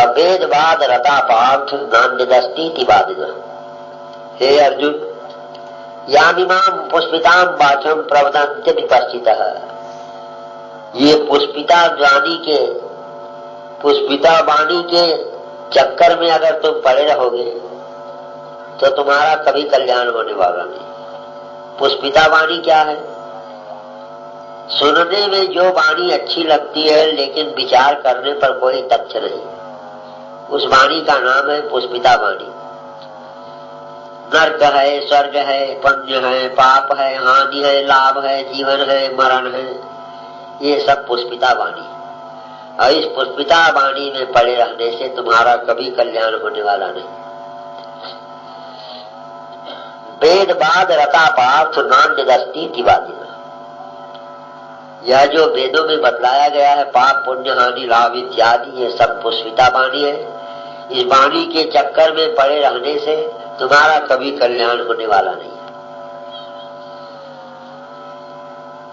अभेदवाद रता पार्थ नान्यदस्तीति वादिनः। हे अर्जुन, यामिमां पुष्पितां वाचं प्रवदन्ति विपश्चितः, ये पुष्पिता वाणी के चक्कर में अगर तुम पड़े रहोगे तो तुम्हारा कभी कल्याण होने वाला नहीं। पुष्पिता वाणी क्या है? सुनने में जो वाणी अच्छी लगती है, लेकिन विचार करने पर कोई तथ्य नहीं, उस वाणी का नाम है पुष्पिता वाणी। नरक है, स्वर्ग है, पुण्य है, पाप है, हानि है, लाभ है, जीवन है, मरण है, ये सब पुष्पिता वाणी। और इस पुष्पिता वाणी में पड़े रहने से तुम्हारा कभी कल्याण होने वाला नहीं। वेद बाद रता पार्थ नान्यदस्तीति वादिनः, यह जो वेदों में बतलाया गया है पाप पुण्य हानि लाभ इत्यादि, ये सब पुष्पिता वाणी है। इस वाणी के चक्कर में पड़े रहने से तुम्हारा कभी कल्याण होने वाला नहीं।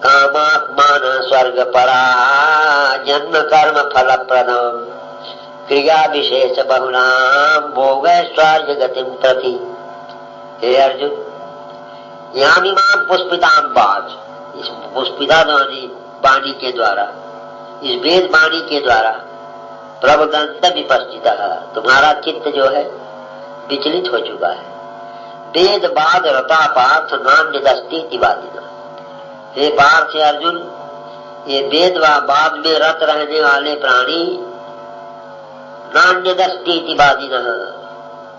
कामात्मान स्वर्ग परा जन्म कर्म फल प्रदाम, क्रिया विशेष बहुनाम भोग स्वर्ग गतिम प्रति। हे अर्जुन, यामिमां पुष्पितां वाच, इस पुष्पिता वाणी के द्वारा, इस वेद वाणी के द्वारा प्रवदन्त विपश्चितः, तुम्हारा चित्त जो है विचलित हो चुका है। वेद बाद रता पार्थ नान्यदस्तीति वादिनः। हे पार्थ अर्जुन, ये वेद व बाद में रत रहने वाले प्राणी नान्यदस्तीति वादिनः,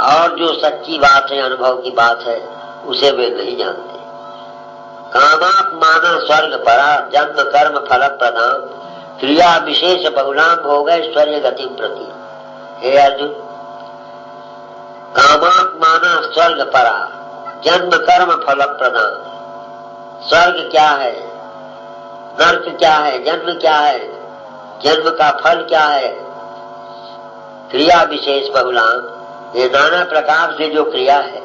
और जो सच्ची बात है, अनुभव की बात है, उसे वे नहीं जानते। कामात्मान स्वर्ग परा जन्म कर्म फल प्रदान, क्रिया विशेष बहुलाम भोग ऐश्वर्य गति प्रति। हे अर्जुन, कामात्मान स्वर्ग परा जन्म कर्म फल प्रदान, स्वर्ग क्या है, नर्क क्या है, जन्म क्या है, जन्म का फल क्या है, क्रिया विशेष बहुलाम, ये नाना प्रकार से जो क्रिया है,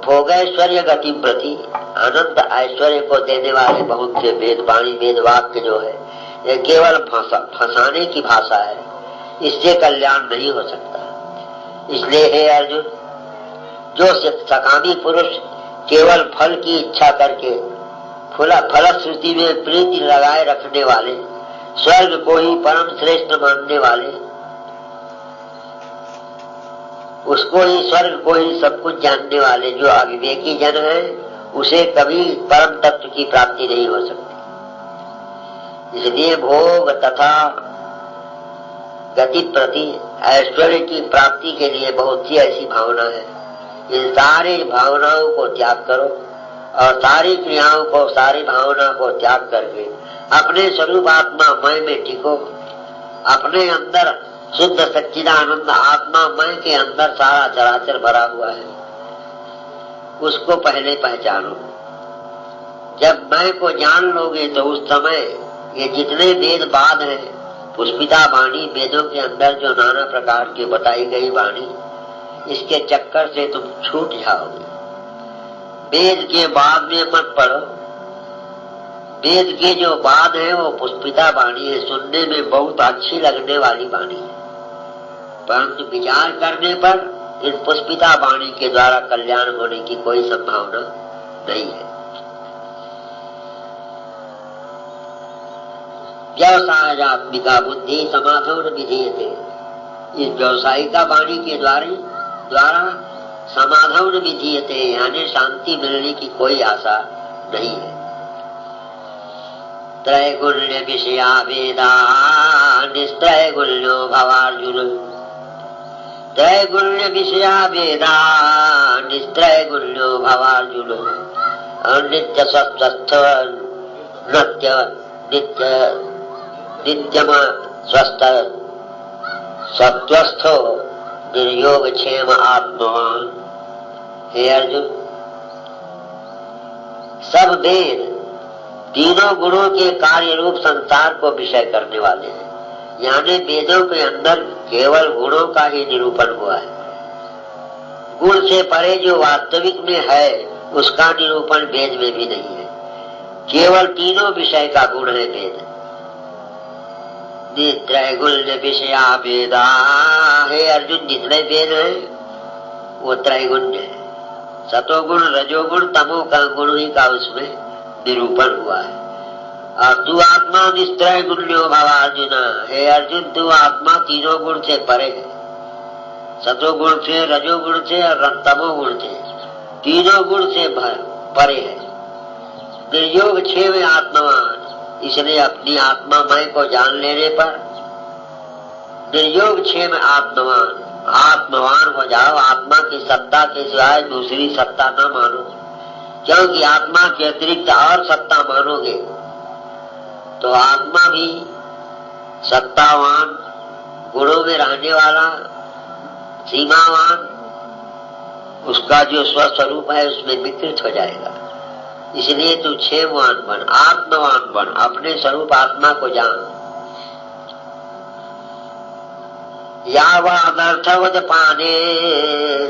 भोग ऐश्वर्य गति प्रति, अनंत ऐश्वर्य को देने वाले बहुत से वेद वाणी वेद वाक्य जो है, ये केवल फंसाने की भाषा है, इससे कल्याण नहीं हो सकता। इसलिए हे अर्जुन, जो सकामी पुरुष केवल फल की इच्छा करके फलश्रुति में प्रीति लगाए रखने वाले, स्वर्ग को ही परम श्रेष्ठ मानने वाले, उसको ही स्वर्ग को ही सब कुछ जानने वाले जो अविवेकी जन है, उसे कभी परम तत्व की प्राप्ति नहीं हो सकती। इसलिए भोग तथा गति प्रति ऐश्वर्य की प्राप्ति के लिए बहुत सी ऐसी भावना है। इन सारी भावनाओं को त्याग करो और सारी क्रियाओं को, सारी भावना को त्याग करके अपने स्वरूप आत्मा मय में टिको। अपने अंदर शुद्ध सच्चिदानंद आत्मा मय के अंदर सारा चराचर भरा हुआ है, उसको पहले पहचानो। जब मय को जान लोगे तो उस समय ये जितने वेद बाद हैं, पुष्पिता वाणी, वेदों के अंदर जो नाना प्रकार की बताई गई वाणी, इसके चक्कर से तुम छूट जाओगे। वेद के बाद में मत पढ़ो। वेद के जो बाद है वो पुष्पिता वाणी है, सुनने में बहुत अच्छी लगने वाली वाणी है, परंतु विचार करने पर इन पुष्पिता वाणी के द्वारा कल्याण होने की कोई संभावना नहीं है। व्यवसायात्मिका बुद्धि समाधौन विधीयते। इस व्यवसायिका वाणी के द्वारा समाधौन विधीयते, यानी शांति मिलने की कोई आशा नहीं है। त्रैगुण्य विषया वेदा निस्त्रैगुण्यो भवार्जुन। त्रैगुण्य विषया वेदा निस्त्रैगुण्यो भवार्जुन। नित्य स्वस्थ नित्यम स्वस्थ सत्वस्थो निर्योग क्षेम आत्मवान। हे अर्जुन, सब वेद तीनों गुणों के कार्य रूप संसार को विषय करने वाले हैं, यानी वेदों के अंदर केवल गुणों का ही निरूपण हुआ है। गुण से परे जो वास्तविक में है उसका निरूपण वेद में भी नहीं है। केवल तीनों विषय का गुण है वेद। त्रैगुण्य विषया वेदा। हे अर्जुन, जितने वेद है वो त्रैगुण्य है, सतोगुण, रजोगुण, तमो का गुण ही का उसमें निरूपण हुआ है। और तू आत्मा निस्त्रैगुण्यो भव अर्जुन। हे अर्जुन, तू आत्मा तीनों गुण से परे है, सतोगुण से, रजोगुण से और तमोगुण से, तीनों गुण से परे है। निर्योग क्षेम आत्मवान। इसलिए अपनी आत्मा मय को जान लेने पर निर्योग क्षेम आत्मवान हो जाओ। आत्मा की सत्ता के सिवाय दूसरी सत्ता न मानो, क्योंकि आत्मा के अतिरिक्त और सत्ता मानोगे तो आत्मा भी सत्तावान, गुणों में रहने वाला, सीमावान, उसका जो स्वस्वरूप है उसमें विकृत हो जाएगा। इसलिए तू क्षेमवान बन, आत्मवान बन, अपने स्वरूप आत्मा को जान। यावदर्थवद पाने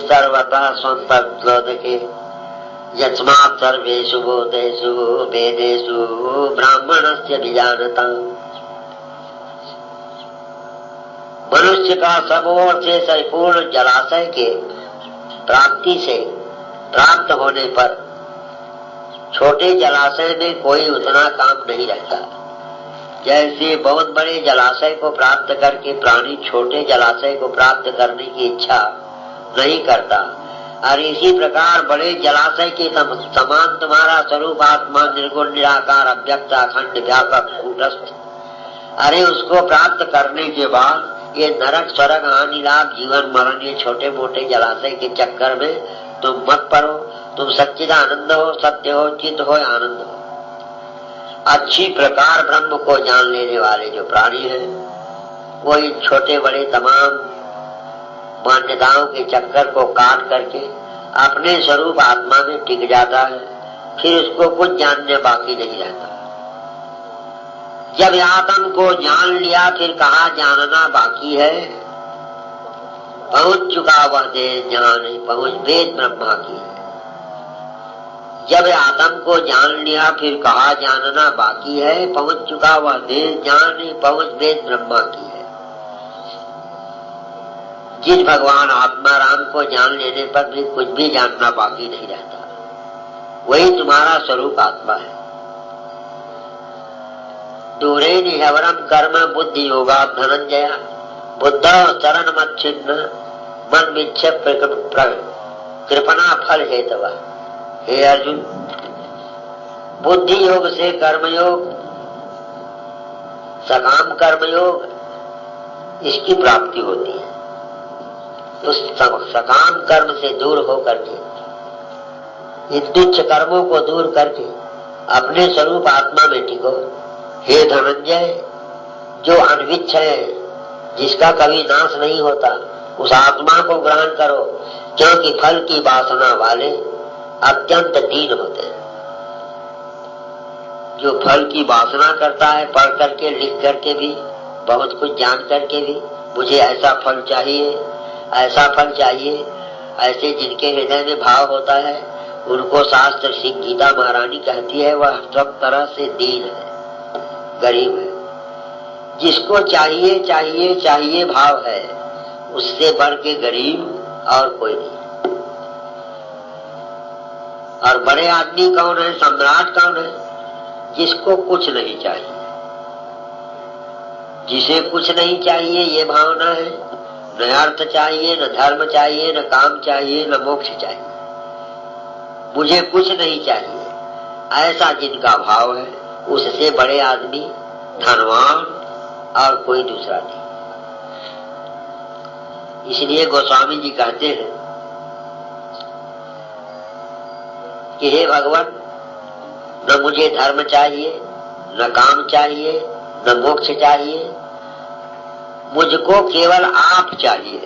सर्वतः स्वतंत्रके यस्मात् सर्वेषु भूतेषु वेदेषु ब्राह्मणस्य विजानता। मनुष्य का सब ओर से परिपूर्ण जलाशय के प्राप्ति से प्राप्त होने पर छोटे जलाशय में कोई उतना काम नहीं रहता। जैसे बहुत बड़े जलाशय को प्राप्त करके प्राणी छोटे जलाशय को प्राप्त करने की इच्छा नहीं करता, और इसी प्रकार बड़े जलाशय के समान तुम्हारा स्वरूप आत्मा निर्गुण निराकार अव्यक्त अखंड व्यापक कूटस्थ। अरे उसको प्राप्त करने के बाद ये नरक स्वर्ग हानि लाभ जीवन मरण ये छोटे मोटे जलाशय के चक्कर में तुम मत पड़ो। तुम सच्चिदानंद हो, सत्य हो, चित हो, आनंद हो। अच्छी प्रकार ब्रह्म को जान लेने वाले जो प्राणी हैं वो इन छोटे बड़े तमाम मान्यताओं के चक्कर को काट करके अपने स्वरूप आत्मा में टिक जाता है, फिर उसको कुछ जानने बाकी नहीं रहता। जब आत्म को जान लिया फिर कहा जानना बाकी है। पहुंच चुका वह देश जहां पहुंच वेद ब्रह्मा की है। जब आत्म को जान लिया फिर कहा जानना बाकी है। पहुंच चुका वह देश जहां पहुंच वेद ब्रह्मा की है। जिस भगवान आत्मा राम को जान लेने पर भी कुछ भी जानना बाकी नहीं रहता, वही तुम्हारा स्वरूप आत्मा है। दूरे निहवरम कर्म बुद्धि योगा धनंजय बुद्ध चरण मत छिन्न मन विक्षेप कृपणा फल हेतवा। हे अर्जुन, बुद्धि योग से कर्म योग सकाम कर्मयोग इसकी प्राप्ति होती है। उस सकाम कर्म से दूर होकर के, इन तुच्छ कर्मों को दूर करके अपने स्वरूप आत्मा में टिको। हे धनंजय, जो अनविच्छ है, जिसका कभी नाश नहीं होता, उस आत्मा को ग्रहण करो, क्योंकि फल की वासना वाले अत्यंत दीन होते हैं। जो फल की वासना करता है, पढ़ करके लिख करके भी, बहुत कुछ जान करके भी, मुझे ऐसा फल चाहिए, ऐसा फल चाहिए, ऐसे जिनके हृदय में भाव होता है, उनको शास्त्र श्री गीता महारानी कहती है वह सब तरह से दीन है, गरीब है। जिसको चाहिए चाहिए चाहिए भाव है, उससे बढ़ के गरीब और कोई नहीं। और बड़े आदमी कौन है, सम्राट कौन है? जिसको कुछ नहीं चाहिए। जिसे कुछ नहीं चाहिए ये भावना है, न अर्थ चाहिए, न धर्म चाहिए, न काम चाहिए, न मोक्ष चाहिए। मुझे कुछ नहीं चाहिए, ऐसा जिनका भाव है, उससे बड़े आदमी, धनवान और कोई दूसरा नहीं। इसलिए गोस्वामी जी कहते हैं कि हे भगवान, न मुझे धर्म चाहिए, न काम चाहिए, न मोक्ष चाहिए, मुझको केवल आप चाहिए।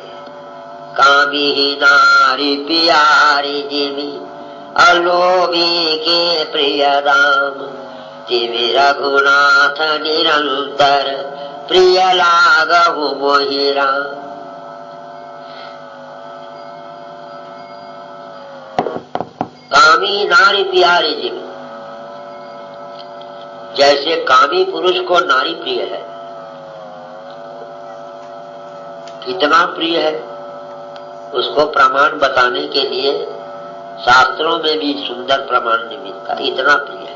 कामी ही नारी प्यारी जीवी, अलोभी के प्रिय राम, तिवि रघुनाथ निरंतर, प्रिय लागहु मोहि राम। कामी नारी प्यारी जीवी, जैसे कामी पुरुष को नारी प्रिय है, कितना प्रिय है उसको प्रमाण बताने के लिए शास्त्रों में भी सुंदर प्रमाण नहीं मिलता, इतना प्रिय है।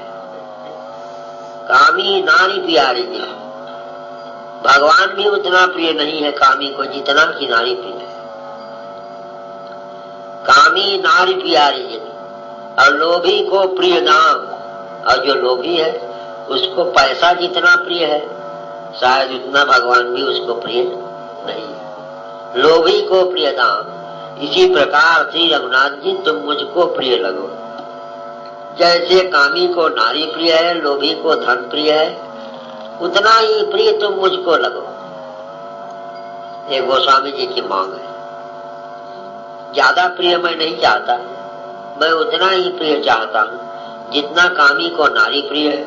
कामी नारी प्यारी जी, भगवान भी उतना प्रिय नहीं है कामी को जितना कि नारी प्रिय है। कामी नारी प्यारी जी, और लोभी को प्रिय नाम, और जो लोभी है उसको पैसा जितना प्रिय है, शायद उतना भगवान भी उसको प्रिय नहीं है। लोभी को प्रिय नाम, इसी प्रकार श्री रघुनाथ जी तुम मुझको प्रिय लगो। जैसे कामी को नारी प्रिय है, लोभी को धन प्रिय है, उतना ही प्रिय तुम मुझको लगो। ये गोस्वामी जी की मांग है। ज्यादा प्रिय मैं नहीं चाहता, मैं उतना ही प्रिय चाहता हूँ जितना कामी को नारी प्रिय है,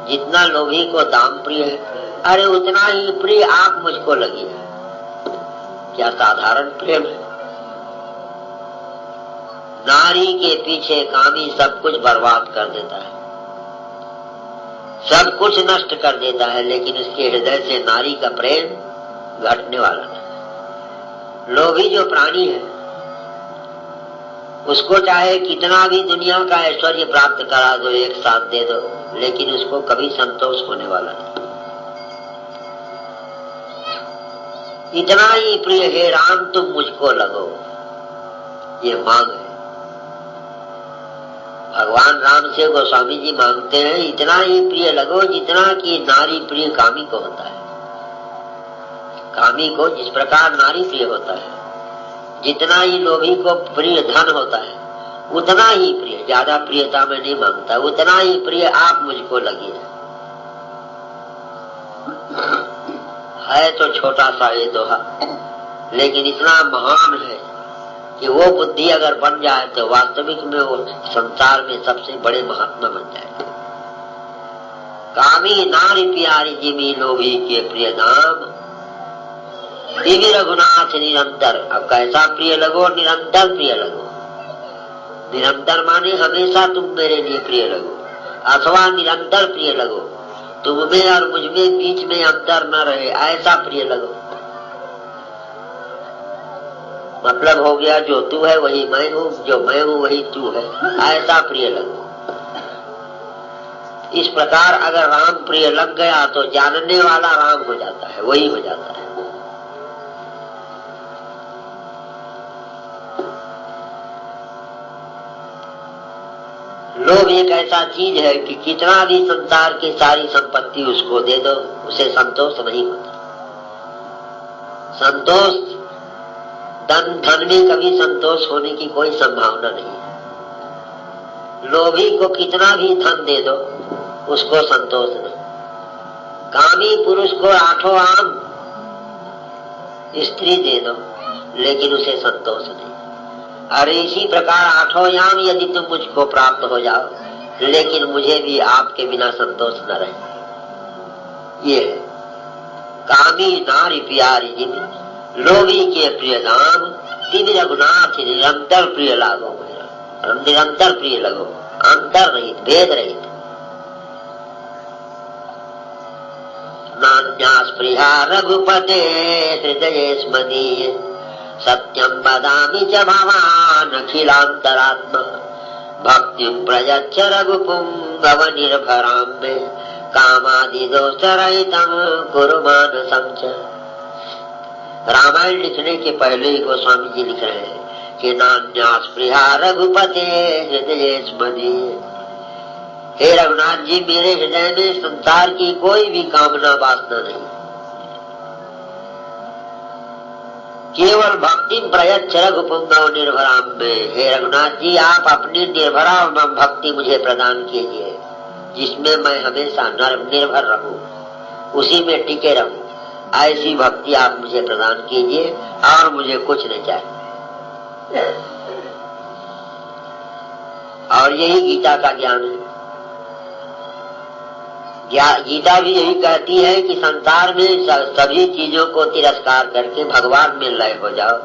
जितना लोभी को दाम प्रिय है, अरे उतना ही प्रिय आप मुझको लगी है। क्या साधारण प्रेम है। नारी के पीछे कामी सब कुछ बर्बाद कर देता है, सब कुछ नष्ट कर देता है, लेकिन उसके हृदय से नारी का प्रेम घटने वाला है। लोभी जो प्राणी है उसको चाहे कितना भी दुनिया का ऐश्वर्य प्राप्त करा दो, एक साथ दे दो, लेकिन उसको कभी संतोष होने वाला नहीं। इतना ही प्रिय हे राम तुम मुझको लगो, ये मांग है। भगवान राम से गोस्वामी जी मांगते हैं इतना ही प्रिय लगो जितना कि नारी प्रिय कामी को होता है। कामी को जिस प्रकार नारी प्रिय होता है, जितना ही लोभी को प्रिय धन होता है, उतना ही प्रिय, ज्यादा प्रियता में नहीं मांगता, उतना ही प्रिय आप मुझको लगी है तो छोटा सा ये दोहा, लेकिन इतना महान है कि वो बुद्धि अगर बन जाए तो वास्तविक में वो संसार में सबसे बड़े महात्मा बन जाए। कामी नारी प्यारी जिमी लोभी के प्रिय नाम, दिव्य रघुनाथ निरंतर। अब कैसा प्रिय लगो, निरंतर प्रिय लगो। निरंतर माने हमेशा तुम मेरे लिए प्रिय लगो, अथवा निरंतर प्रिय लगो, तुम में और मुझ में बीच में अंतर न रहे, ऐसा प्रिय लगो। मतलब हो गया जो तू है वही मैं हूँ, जो मैं हूँ वही तू है, ऐसा प्रिय लगो। इस प्रकार अगर राम प्रिय लग गया तो जानने वाला राम हो जाता है, वही हो जाता है। लोभ एक ऐसा चीज है कि कितना भी संसार की सारी संपत्ति उसको दे दो, उसे संतोष नहीं होता। संतोष धन में कभी संतोष होने की कोई संभावना नहीं है। लोभी को कितना भी धन दे दो उसको संतोष नहीं। कामी पुरुष को 8 आम स्त्री दे दो लेकिन उसे संतोष नहीं। अरे इसी प्रकार 8 आम यदि तुम मुझको प्राप्त हो जाओ लेकिन मुझे भी आपके बिना संतोष न रहे। ये है कामी नारी प्यारी जिन लोभी के प्रिय नाम तिन रघुनाथ निरंतर प्रिय लागो, निरंतर प्रिय लगो, अंतर रहित भेद रहित। नान्या स्पृहा रघुपते हृदये स्मदीये सत्यं वदामि च भवान् अखिलान्तरात्मा भक्तिं प्रयच्छ रघुपुंगव निर्भरां मे कामादिदोषरहितं कुरु मानसं च। रामायण लिखने के पहले ही गोस्वामी जी लिख रहे हैं कि नान्या स्पृहा रघुपते हृदये स्मदीये। हे रघुनाथ जी, मेरे हृदय में संसार की कोई भी कामना वासना नहीं, केवल भक्ति प्रयच्छ रघुपुंगव निर्भराम में। हे रघुनाथ जी, आप अपनी निर्भरा भक्ति मुझे प्रदान कीजिए जिसमें मैं हमेशा निर्भर रहूं, उसी में टिके रहूं। ऐसी भक्ति आप मुझे प्रदान कीजिए और मुझे कुछ नहीं चाहिए। और यही गीता का ज्ञान है। गीता भी यही कहती है कि संसार में सभी चीजों को तिरस्कार करके भगवान में लय हो जाओ,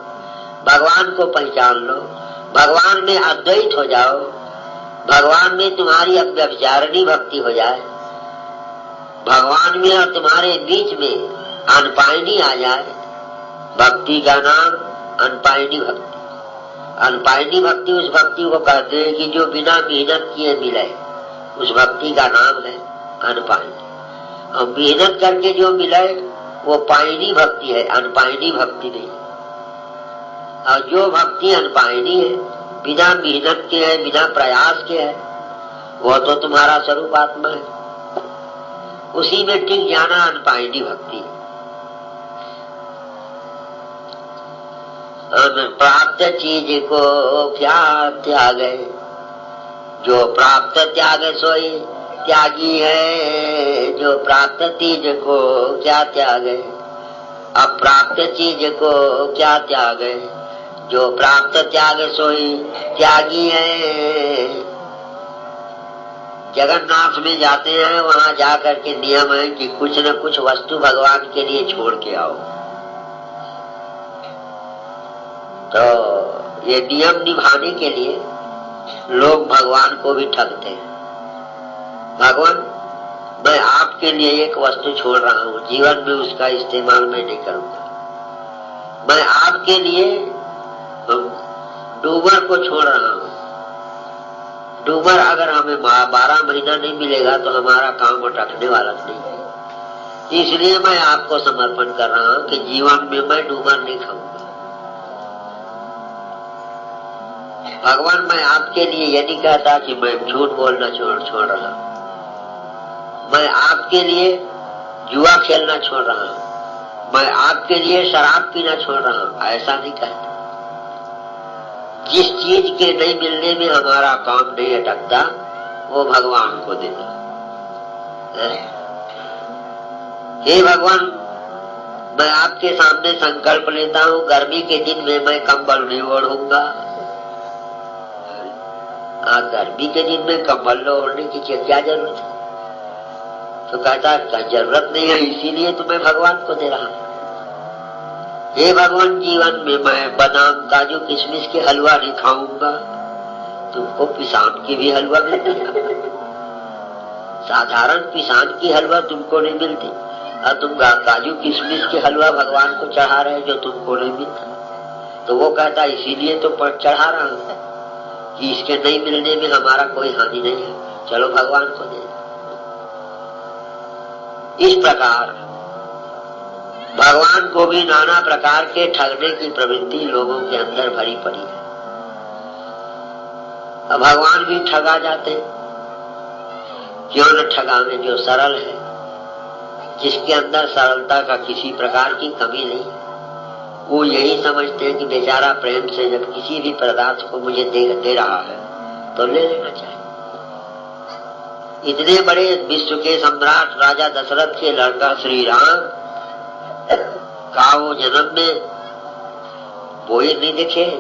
भगवान को पहचान लो, भगवान में अद्वैत हो जाओ, भगवान में तुम्हारी अव्यभिचारिणी भक्ति हो जाए, भगवान में और तुम्हारे बीच में अनपायनी आ जाए। भक्ति का नाम अनपायनी भक्ति। अनपायनी भक्ति उस भक्ति को कहते हैं कि जो बिना मेहनत किए मिले, उस भक्ति का नाम है अनपायनी। और मेहनत करके जो मिले वो पायनी भक्ति है, अनपायनी भक्ति नहीं। और जो भक्ति अनपायनी है, बिना मेहनत के है, बिना प्रयास के है, वो तो तुम्हारा स्वरूप आत्मा है, उसी में टिक जाना अनपायनी भक्ति है। प्राप्त चीज को क्या त्यागे, जो प्राप्त त्याग सोई त्यागी है, जो प्राप्त चीज को क्या त्यागे, अप्राप्त चीज को क्या त्यागे, जो प्राप्त त्याग सोई त्यागी है। जगन्नाथ में जाते हैं, वहां जाकर के नियम है कि कुछ न कुछ वस्तु भगवान के लिए छोड़ के आओ। तो ये नियम निभाने के लिए लोग भगवान को भी ठगते हैं। भगवान, मैं आपके लिए एक वस्तु छोड़ रहा हूँ, जीवन में उसका इस्तेमाल मैं नहीं करूंगा। मैं आपके लिए डूमर को छोड़ रहा हूँ। डूमर अगर हमें 12 महीना नहीं मिलेगा तो हमारा काम अटकने वाला नहीं है। इसलिए मैं आपको समर्पण कर रहा हूँ कि जीवन में मैं डूमर नहीं खाऊंगा। भगवान, मैं आपके लिए ये नहीं कहता कि मैं झूठ बोलना छोड़ रहा हूं, मैं आपके लिए जुआ खेलना छोड़ रहा हूं, मैं आपके लिए शराब पीना छोड़ रहा हूं, ऐसा नहीं कहता। जिस चीज के नहीं मिलने में हमारा काम नहीं अटकता वो भगवान को देना। हे भगवान, मैं आपके सामने संकल्प लेता हूँ, गर्मी के दिन में मैं कंबल नहीं ओढ़ूंगा। गर्मी के दिन में कंबल ओढ़ने की क्या जरूरत है? तो कहता जरूरत नहीं है, इसीलिए तो मैं भगवान को दे रहा हूं। हे भगवान, जीवन में मैं बादाम काजू किशमिश के हलवा नहीं खाऊंगा। तुमको पिसान की भी हलवा मिलती है, साधारण पिसान की हलवा तुमको नहीं मिलती, और तुम काजू किशमिश के हलवा भगवान को चढ़ा रहे जो तुमको नहीं मिलता। तो वो कहता इसीलिए तो चढ़ा रहा हूं कि इसके नहीं मिलने में हमारा कोई हानि नहीं है, चलो भगवान को दे। इस प्रकार भगवान को भी नाना प्रकार के ठगने की प्रवृत्ति लोगों के अंदर भरी पड़ी है। अब भगवान भी ठगा जाते हैं। क्यों न ठगावे जो सरल है, जिसके अंदर सरलता का किसी प्रकार की कमी नहीं है। वो यही समझते हैं कि बेचारा प्रेम से जब किसी भी पदार्थ को मुझे दे रहा है तो ले लेना चाहिए। इतने बड़े विश्व के सम्राट राजा दशरथ के लड़का श्री राम का वो जन्म में बोई नहीं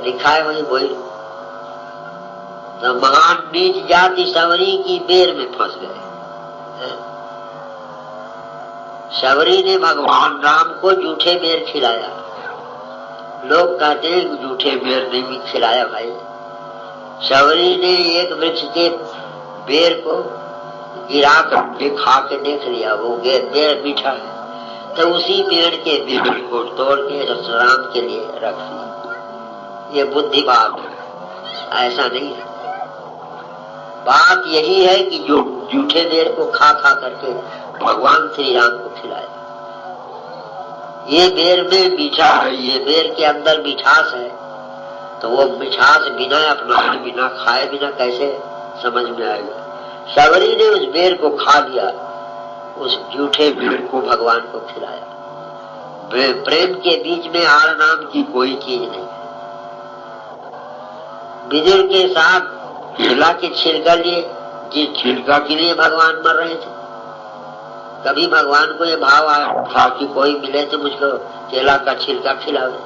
दिखाए हुए बोई, तो महान नीच जाति सवरी की बेर में फंस गए। सवरी ने भगवान राम को झूठे बेर खिलाया। लोग कहते हैं झूठे बेर नहीं भी खिलाया भाई। सवरी ने एक वृक्ष के बेर को गिरा कर खा के देख लिया, वो बेर मीठा है, तो उसी पेड़ के बेर को तोड़ के राम के लिए रख दिया। ये बुद्धि भाव है, ऐसा नहीं है। बात यही है कि जो झूठे बेर को खा करके भगवान श्री राम को खिलाया। ये बेर में मीठा है, ये बेर के अंदर मिठास है, तो वो मिठास बिना अपनाए बिना खाए बिना कैसे समझ में आएगा। सवरी ने उस बेर को खा लिया, उस झूठे बेर को भगवान को खिलाया। प्रेम के बीच में आड़ नाम की कोई चीज नहीं है। विदुर के साथ केला के छिलका लिए, जिस छिलका के लिए भगवान मर रहे थे, कभी भगवान को ये भाव आया था कि कोई मिले तो मुझको केला का छिलका खिलावे,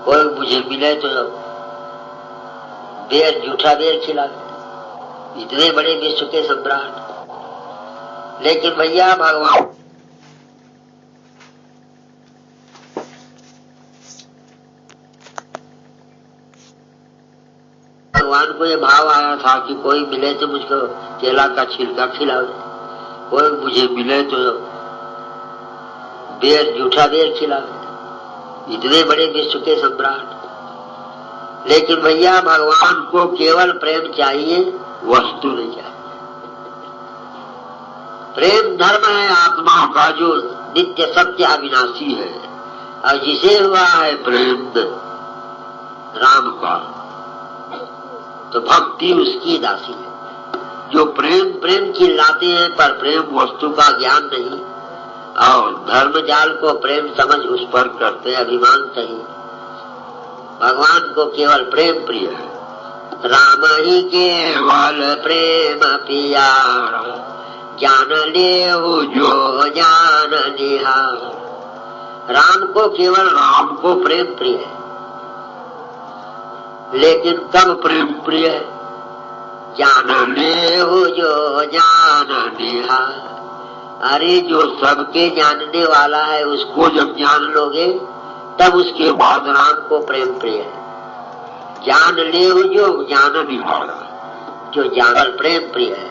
कोई मुझे मिले तो बेर झूठा बेर खिलावे। इतने बड़े विश्व के सम्राट, लेकिन भैया भगवान को ये भाव आया था कि कोई मिले तो मुझको केला का छिलका खिलावे, कोई मुझे मिले तो बेर झूठा बेर खिलावे। इतने बड़े विश्व के सम्राट, लेकिन भैया भगवान को केवल प्रेम चाहिए, वस्तु नहीं चाहिए। प्रेम धर्म है आत्मा का जो नित्य सत्य अविनाशी है, और जिसे हुआ है प्रेम राम का, तो भक्ति उसकी दासी है। जो प्रेम चिल्लाते हैं पर प्रेम वस्तु का ज्ञान नहीं, और धर्म जाल को प्रेम समझ उस पर करते अभिमान सही। भगवान को केवल प्रेम प्रिय है। राम ही केवल प्रेम प्यारा, जान ले जो जान निहार। राम को केवल राम को प्रेम प्रिय है, लेकिन कब प्रेम प्रिय है? जान ले जो जान निहार। अरे जो सबके जानने वाला है उसको जब जान लोगे तब उसके बाद राम को प्रेम प्रिय है। जान ले जो जान निहारा, जो जानल प्रेम प्रिय है।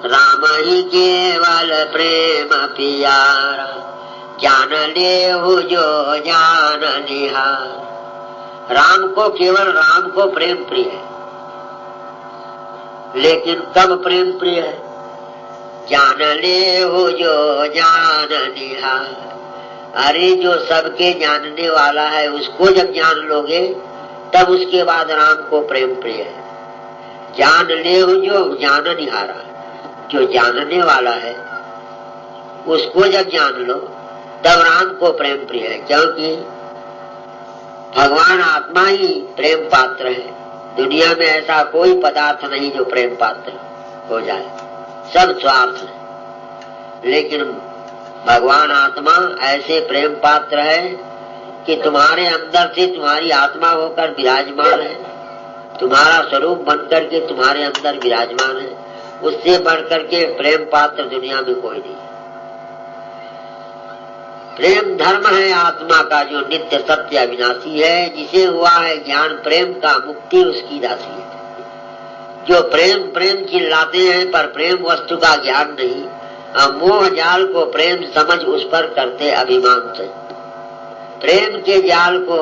राम ही केवल प्रेम प्यारा, जान ले जो जान निहार। राम को केवल राम को प्रेम प्रिय है, लेकिन कब प्रेम प्रिय है? जान ले जो जान निहार। अरे जो सबके जानने वाला है उसको जब जान लोगे तब उसके बाद राम को प्रेम प्रिय है। जान ले जो जान निहारा, जो जानने वाला है उसको जब जान लो तब राम को प्रेम प्रिय है। क्योंकि भगवान आत्मा ही प्रेम पात्र है। दुनिया में ऐसा कोई पदार्थ नहीं जो प्रेम पात्र हो जाए, सब स्वार्थ है। लेकिन भगवान आत्मा ऐसे प्रेम पात्र है कि तुम्हारे अंदर से तुम्हारी आत्मा होकर विराजमान है, तुम्हारा स्वरूप बनकर के तुम्हारे अंदर विराजमान है। उससे बढ़कर के प्रेम पात्र दुनिया में कोई नहीं। प्रेम धर्म है आत्मा का जो नित्य सत्य अविनाशी है। जिसे हुआ है ज्ञान प्रेम का, मुक्ति उसकी दासी है। जो प्रेम चिल्लाते हैं पर प्रेम वस्तु का ज्ञान नहीं, मोह जाल को प्रेम समझ उस पर करते अभिमान से। प्रेम के जाल को,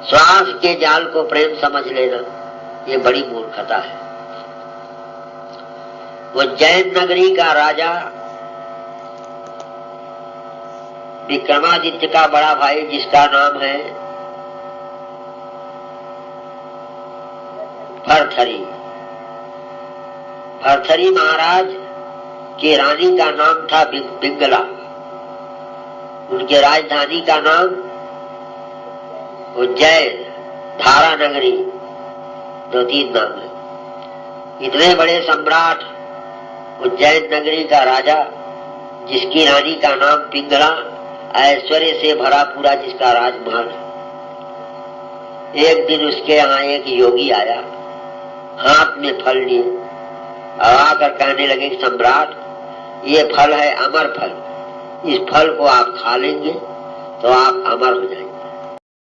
श्वास के जाल को प्रेम समझ लेना, ये बड़ी मूर्खता है। वो जैन नगरी का राजा विक्रमादित्य का बड़ा भाई, जिसका नाम है भर्तहरि, भरथरी महाराज की रानी का नाम था पिंगला। उनके राजधानी का नाम उज्जैन, धारा नगरी, 2-3 नाम है। इतने बड़े सम्राट उज्जैन नगरी का राजा, जिसकी रानी का नाम पिंगला, ऐश्वर्य से भरा पूरा जिसका राजमहल। एक दिन उसके यहाँ एक योगी आया, हाथ में फल लिए, और आकर कहने लगे कि सम्राट, ये फल है अमर फल, इस फल को आप खा लेंगे तो आप अमर हो जाएंगे।